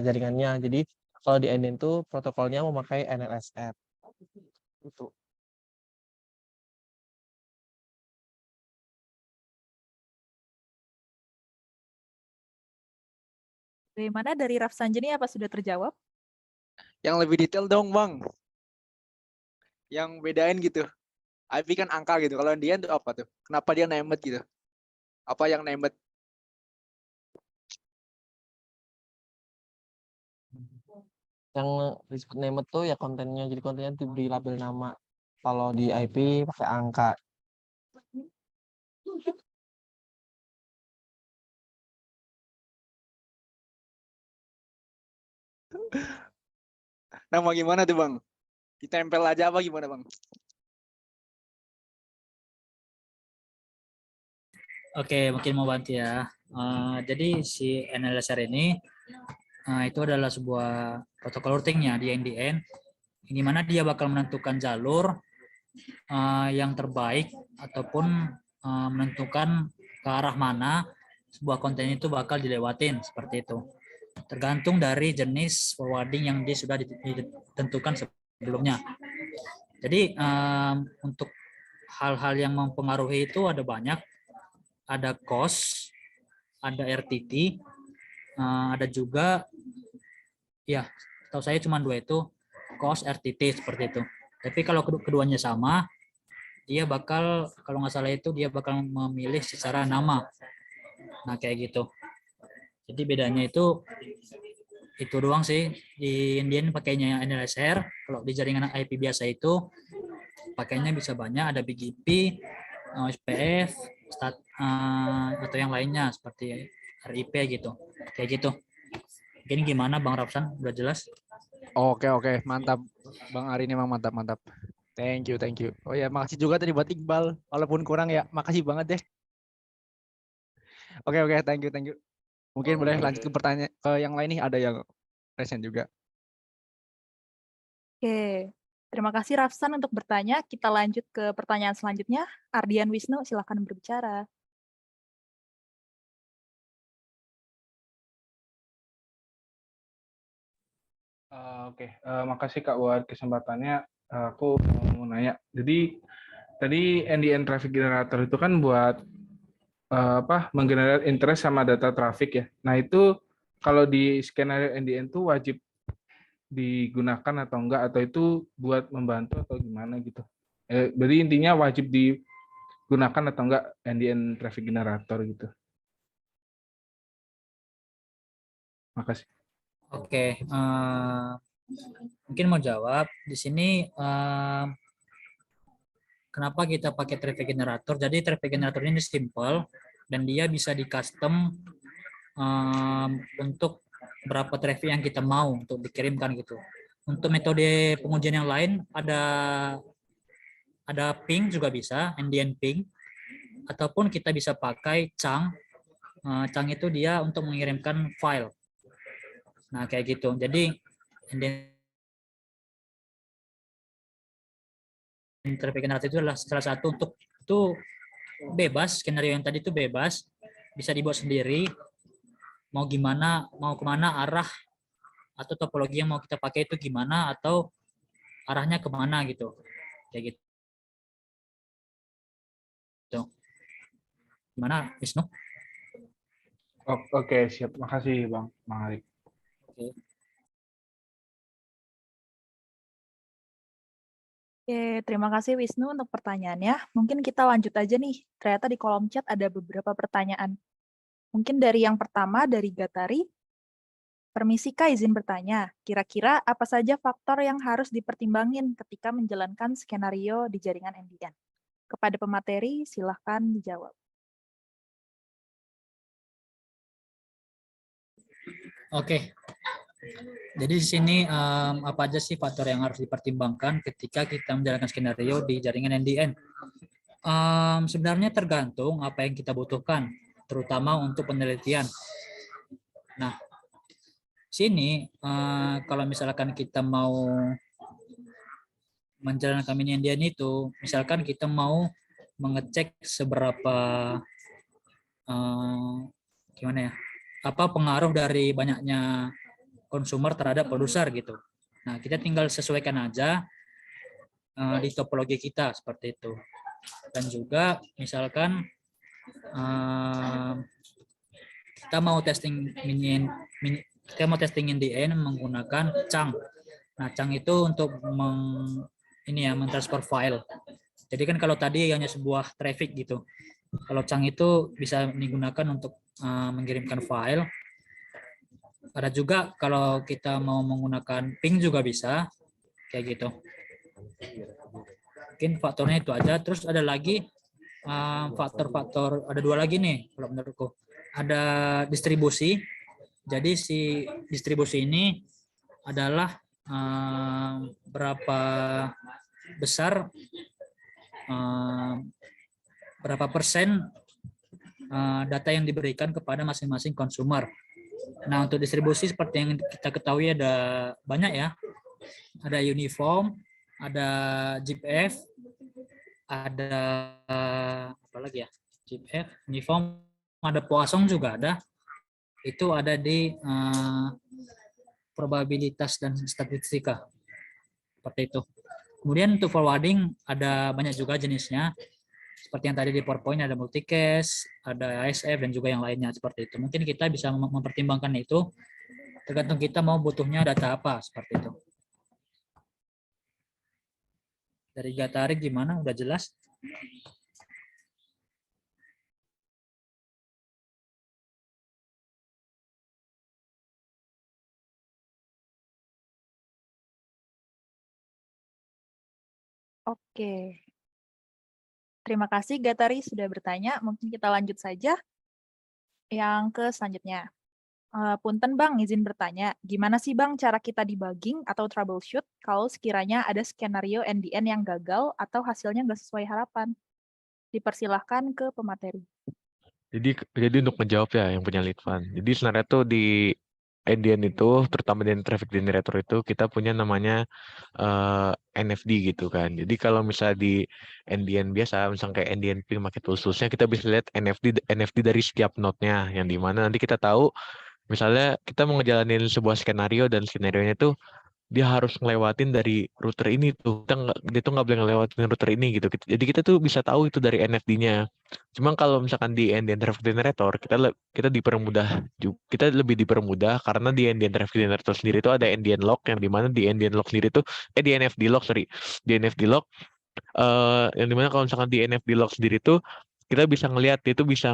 jaringannya. Jadi kalau di NDN tuh protokolnya memakai NLSR. Itu. Bagaimana dari Rafsanjani, apa sudah terjawab? Yang lebih detail dong Bang. Yang bedain gitu. IP kan angka gitu. Kalau NDN tuh apa tuh? Kenapa dia named gitu? Apa yang named? Yang disebut name tuh ya kontennya, jadi kontennya diberi label nama. Kalau di IP pakai angka. Nama gimana tuh Bang? Ditempel aja apa gimana Bang? Oke, mungkin mau bantu ya. Jadi si NLSR ini itu adalah sebuah protokol routingnya di NDN, di mana dia bakal menentukan jalur yang terbaik ataupun menentukan ke arah mana sebuah konten itu bakal dilewatin, seperti itu. Tergantung dari jenis forwarding yang dia sudah ditentukan sebelumnya. Jadi untuk hal-hal yang mempengaruhi itu ada banyak. Ada cost, ada RTT, ada juga, ya tahu saya cuma dua itu, cost, RTT, seperti itu. Tapi kalau keduanya sama, dia bakal, kalau nggak salah itu dia bakal memilih secara nama. Nah kayak gitu. Jadi bedanya itu doang sih. Di Indian pakainya NLSR, kalau di jaringan IP biasa itu pakainya bisa banyak, ada BGP, OSPF, atau yang lainnya seperti RIP gitu. Kayak gitu. Mungkin gimana Bang Rapsan? Udah jelas? Oke, mantap. Bang Ari ini memang mantap. Thank you, thank you. Oh ya, makasih juga tadi buat Iqbal. Walaupun kurang ya, makasih banget deh. Oke, thank you, thank you. Mungkin boleh lanjut ke pertanyaan ke yang lain nih, ada yang present juga. Oke, terima kasih Rafsan untuk bertanya. Kita lanjut ke pertanyaan selanjutnya. Ardian Wisnu, silakan berbicara. Makasih Kak buat kesempatannya. Aku mau nanya. Jadi tadi NDN traffic generator itu kan buat menggenerate interest sama data traffic ya. Nah itu kalau di skenario NDN itu wajib digunakan atau enggak, atau itu buat membantu atau gimana gitu. Berarti intinya wajib digunakan atau enggak NDN traffic generator gitu. Makasih. Oke, mungkin mau jawab di sini. Kenapa kita pakai traffic generator? Jadi traffic generator ini simple dan dia bisa di custom untuk berapa traffic yang kita mau untuk dikirimkan gitu. Untuk metode pengujian yang lain ada ping juga bisa, NDN ping, ataupun kita bisa pakai chunk. Chunk itu dia untuk mengirimkan file. Nah kayak gitu. Jadi NDN traffic generator itu adalah salah satu untuk itu bebas, skenario yang tadi itu bebas, bisa dibuat sendiri, mau gimana, mau kemana arah atau topologi yang mau kita pakai itu gimana atau arahnya kemana gitu, kayak gitu. Gimana Wisnu? Oke, siap. Makasih Bang Arif. Oke. Oke, terima kasih Wisnu untuk pertanyaannya. Mungkin kita lanjut aja nih. Ternyata di kolom chat ada beberapa pertanyaan. Mungkin dari yang pertama, dari Gatari. Permisi Kak, izin bertanya. Kira-kira apa saja faktor yang harus dipertimbangin ketika menjalankan skenario di jaringan NDN? Kepada pemateri, silahkan dijawab. Oke. Jadi di sini apa aja sih faktor yang harus dipertimbangkan ketika kita menjalankan skenario di jaringan NDN? Sebenarnya tergantung apa yang kita butuhkan, terutama untuk penelitian. Nah, sini kalau misalkan kita mau menjalankan mini NDN itu, misalkan kita mau mengecek seberapa gimana ya, apa pengaruh dari banyaknya konsumer terhadap produser gitu. Nah, kita tinggal sesuaikan aja di topologi kita seperti itu. Dan juga misalkan kita mau testing kita mau testing NDN menggunakan chunk. Nah, chunk itu untuk mentransfer file. Jadi kan kalau tadi hanya sebuah traffic gitu. Kalau chunk itu bisa digunakan untuk mengirimkan file. Ada juga kalau kita mau menggunakan ping juga bisa kayak gitu. Mungkin faktornya itu aja. Terus ada lagi faktor-faktor, ada dua lagi nih kalau menurutku. Ada distribusi. Jadi si distribusi ini adalah berapa besar, berapa persen data yang diberikan kepada masing-masing konsumer. Nah, untuk distribusi seperti yang kita ketahui ada banyak ya. Ada uniform, ada GPF, ada apa lagi ya? GPF, uniform, ada Poisson juga ada. Itu ada di probabilitas dan statistika. Seperti itu. Kemudian untuk forwarding ada banyak juga jenisnya. Seperti yang tadi di PowerPoint ada multicast, ada ASF, dan juga yang lainnya seperti itu. Mungkin kita bisa mempertimbangkan itu, tergantung kita mau butuhnya data apa, seperti itu. Dari Gatari gimana? Udah jelas? Oke. Terima kasih Gatari sudah bertanya. Mungkin kita lanjut saja yang ke selanjutnya. Punten Bang, izin bertanya, gimana sih Bang cara kita debugging atau troubleshoot kalau sekiranya ada skenario NDN yang gagal atau hasilnya nggak sesuai harapan? Dipersilahkan ke pemateri. Jadi untuk menjawab ya yang punya lead fund. Jadi sebenarnya tuh di NDN itu, terutama di traffic generator itu, kita punya namanya NFD gitu kan. Jadi kalau misalnya di NDN biasa, misalnya kayak NDN Ping Market Toolsnya, kita bisa lihat NFD dari setiap node-nya, yang dimana nanti kita tahu, misalnya kita mau ngejalanin sebuah skenario dan skenario-nya tuh dia harus ngelewatin dari router ini tuh. Dia tuh nggak boleh ngelewatin router ini gitu. Jadi kita tuh bisa tahu itu dari NFD-nya. Cuma kalau misalkan di NDN Traffic Generator, kita dipermudah kita lebih dipermudah karena di NDN Traffic Generator sendiri itu ada NDN log, yang dimana di NDN log sendiri tuh di NFD log, sorry, di NFD log, yang dimana kalau misalkan di NFD log sendiri tuh kita bisa ngelihat itu bisa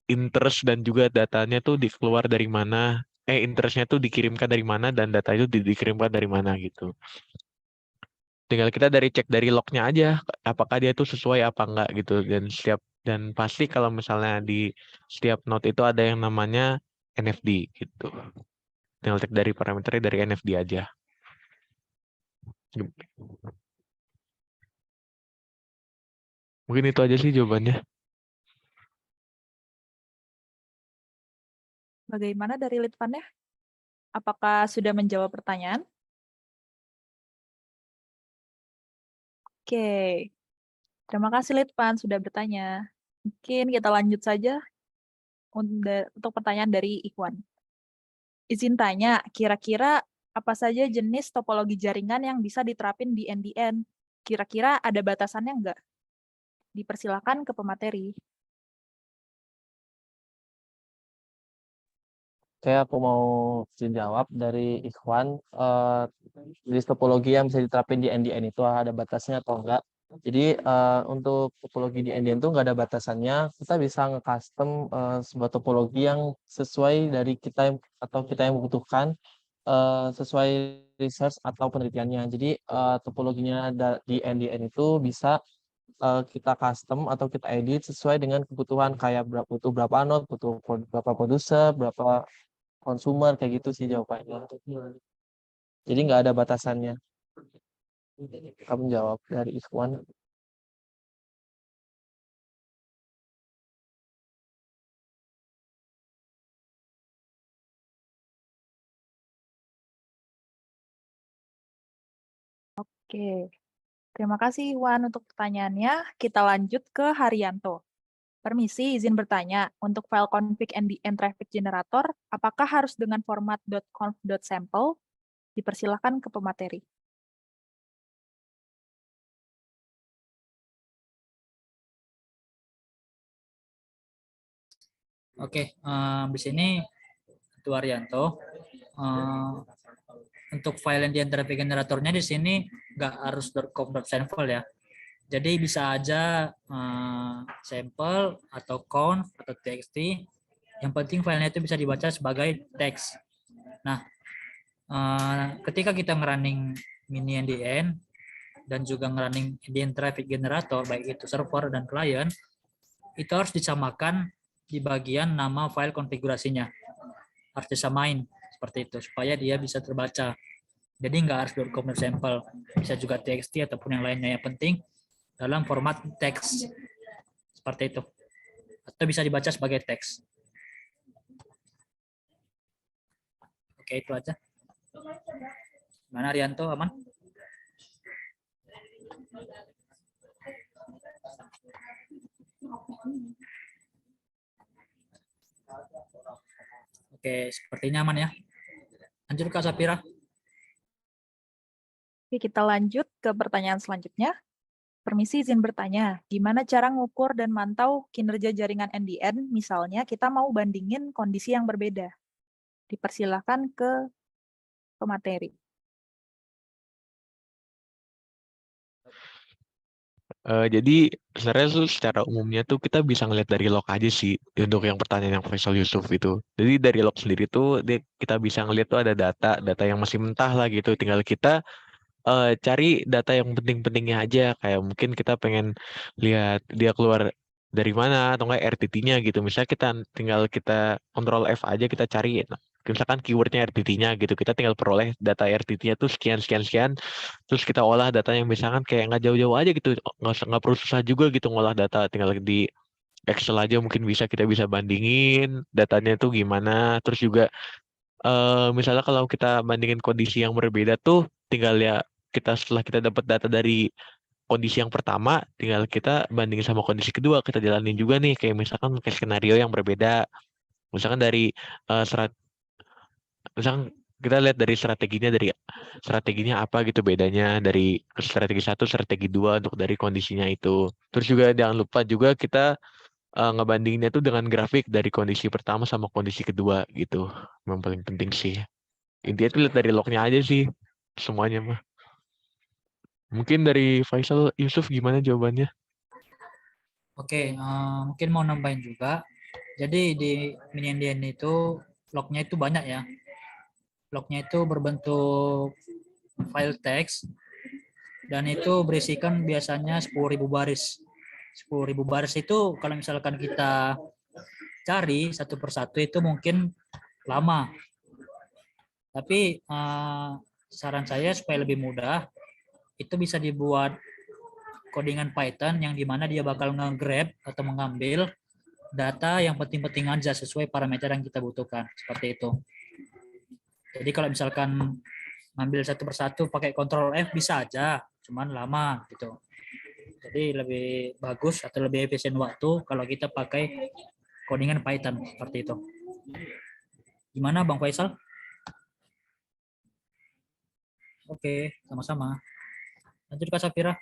interest dan juga datanya tuh dikeluar dari mana, interestnya tuh dikirimkan dari mana dan data itu dikirimkan dari mana gitu. Tinggal kita cek dari lognya aja, apakah dia tuh sesuai apa enggak gitu. Dan pasti kalau misalnya di setiap node itu ada yang namanya NFD gitu. Tinggal cek dari parameternya dari NFD aja. Mungkin itu aja sih jawabannya. Bagaimana dari lead fund-nya? Apakah sudah menjawab pertanyaan? Oke. Terima kasih lead fund sudah bertanya. Mungkin kita lanjut saja untuk pertanyaan dari Ikhwan. Izin tanya, kira-kira apa saja jenis topologi jaringan yang bisa diterapin di NDN? Kira-kira ada batasannya nggak? Dipersilakan ke pemateri. Oke, aku mau jawab dari Ikhwan. Jenis topologi yang bisa diterapin di NDN itu ada batasnya atau enggak? Jadi untuk topologi di NDN itu nggak ada batasannya. Kita bisa nge-custom sebuah topologi yang sesuai dari kita yang membutuhkan, sesuai research atau penelitiannya. Jadi topologinya di NDN itu bisa kita custom atau kita edit sesuai dengan kebutuhan, kayak butuh berapa node, butuh berapa produser, berapa konsumer, kayak gitu sih jawabannya. Jadi nggak ada batasannya. Kamu jawab dari Ikhwan. Oke. Terima kasih Iwan untuk pertanyaannya. Kita lanjut ke Haryanto. Permisi, izin bertanya. Untuk file config NDN traffic generator, apakah harus dengan format .conf.sample? Dipersilakan ke pemateri. Oke, di sini Ketua Arianto, untuk file yang traffic generatornya di sini nggak harus .conf.sample ya. Jadi bisa aja sampel atau conf atau txt. Yang penting filenya itu bisa dibaca sebagai teks. Nah, ketika kita ngerunning mini NDN dan juga ngerunning NDN traffic generator, baik itu server dan client, itu harus disamakan di bagian nama file konfigurasinya. Harus disamain seperti itu supaya dia bisa terbaca. Jadi nggak harus .conf.sample, bisa juga txt ataupun yang lainnya. Yang penting dalam format teks seperti itu, atau bisa dibaca sebagai teks. Oke, itu aja. Mana Rianto, aman? Oke, sepertinya aman ya. Lanjut Kak Sapira. Oke, kita lanjut ke pertanyaan selanjutnya. Permisi izin bertanya, gimana cara ngukur dan mantau kinerja jaringan NDN, misalnya kita mau bandingin kondisi yang berbeda? Dipersilakan ke pemateri. Jadi sebenarnya tuh secara umumnya tuh kita bisa ngeliat dari log aja sih untuk yang pertanyaan yang Faisal Yusuf itu. Jadi dari log sendiri tuh kita bisa ngeliat tuh ada data yang masih mentah lah gitu. Tinggal kita cari data yang penting-pentingnya aja, kayak mungkin kita pengen lihat dia keluar dari mana atau enggak RTT-nya gitu. Misalnya kita tinggal kita Ctrl F aja, kita cari misalkan keywordnya RTT-nya gitu, kita tinggal peroleh data RTT-nya tuh sekian sekian sekian, terus kita olah datanya misalkan kayak nggak jauh-jauh aja gitu, nggak perlu susah juga gitu ngolah data, tinggal di Excel aja mungkin kita bisa bandingin datanya tuh gimana, terus juga misalnya kalau kita bandingin kondisi yang berbeda tuh, tinggal ya setelah kita dapat data dari kondisi yang pertama, tinggal kita bandingin sama kondisi kedua, kita jalanin juga nih, kayak misalkan kayak skenario yang berbeda, misalkan dari serat, misalkan kita lihat dari strateginya apa gitu bedanya dari strategi satu, strategi dua untuk dari kondisinya itu. Terus juga jangan lupa juga kita ngebandinginnya tuh dengan grafik dari kondisi pertama sama kondisi kedua gitu. Yang paling penting sih. Intinya tuh lihat dari lognya aja sih semuanya mah. Mungkin dari Faisal Yusuf gimana jawabannya? Oke, mungkin mau nambahin juga. Jadi di mini NDN itu lognya itu banyak ya. Lognya itu berbentuk file text dan itu berisikan biasanya 10.000 baris. 10.000 baris itu kalau misalkan kita cari satu persatu itu mungkin lama. Tapi saran saya supaya lebih mudah, itu bisa dibuat codingan Python yang dimana dia bakal nge-grab atau mengambil data yang penting-penting aja sesuai parameter yang kita butuhkan, seperti itu. Jadi kalau misalkan ngambil satu persatu pakai Ctrl F bisa aja, cuman lama gitu. Jadi lebih bagus atau lebih efisien waktu kalau kita pakai codingan Python seperti itu. Gimana Bang Faisal? Oke, sama-sama. Lanjut Kak Safira.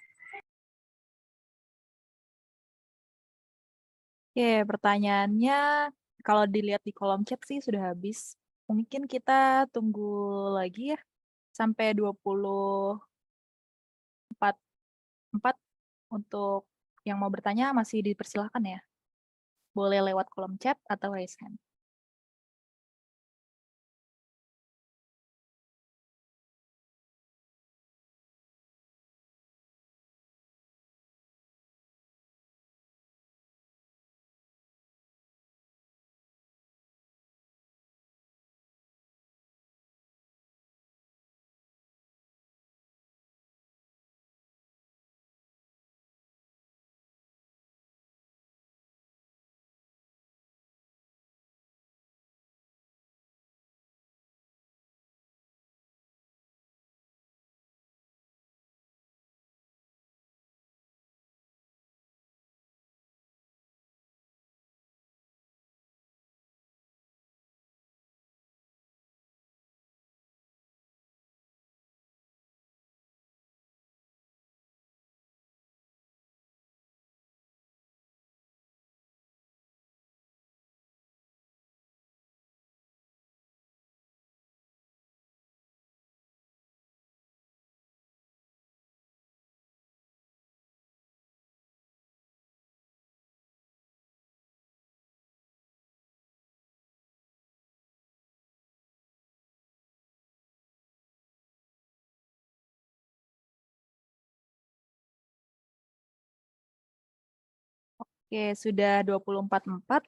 Oke, pertanyaannya kalau dilihat di kolom chat sih sudah habis. Mungkin kita tunggu lagi ya sampai 24 untuk yang mau bertanya masih dipersilahkan ya. Boleh lewat kolom chat atau raise hand. Oke, sudah 24.4.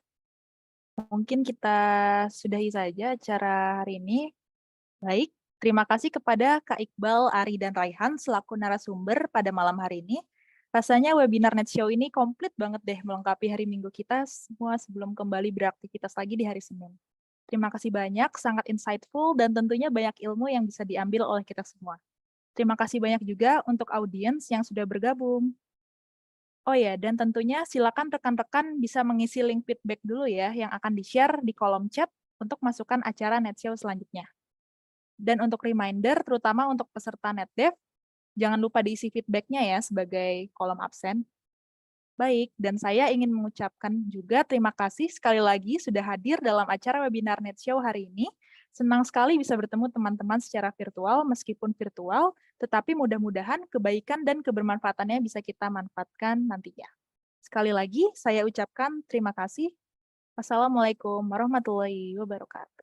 Mungkin kita sudahi saja acara hari ini. Baik, terima kasih kepada Kak Iqbal, Ari, dan Raihan selaku narasumber pada malam hari ini. Rasanya webinar Net Show ini komplit banget deh melengkapi hari Minggu kita semua sebelum kembali beraktivitas lagi di hari Senin. Terima kasih banyak, sangat insightful, dan tentunya banyak ilmu yang bisa diambil oleh kita semua. Terima kasih banyak juga untuk audiens yang sudah bergabung. Oh ya, dan tentunya silakan rekan-rekan bisa mengisi link feedback dulu ya yang akan di-share di kolom chat untuk masukan acara NetShow selanjutnya. Dan untuk reminder, terutama untuk peserta NetDev, jangan lupa diisi feedback-nya ya sebagai kolom absen. Baik, dan saya ingin mengucapkan juga terima kasih sekali lagi sudah hadir dalam acara webinar NetShow hari ini. Senang sekali bisa bertemu teman-teman secara virtual, meskipun virtual, tetapi mudah-mudahan kebaikan dan kebermanfaatannya bisa kita manfaatkan nantinya. Sekali lagi, saya ucapkan terima kasih. Wassalamualaikum warahmatullahi wabarakatuh.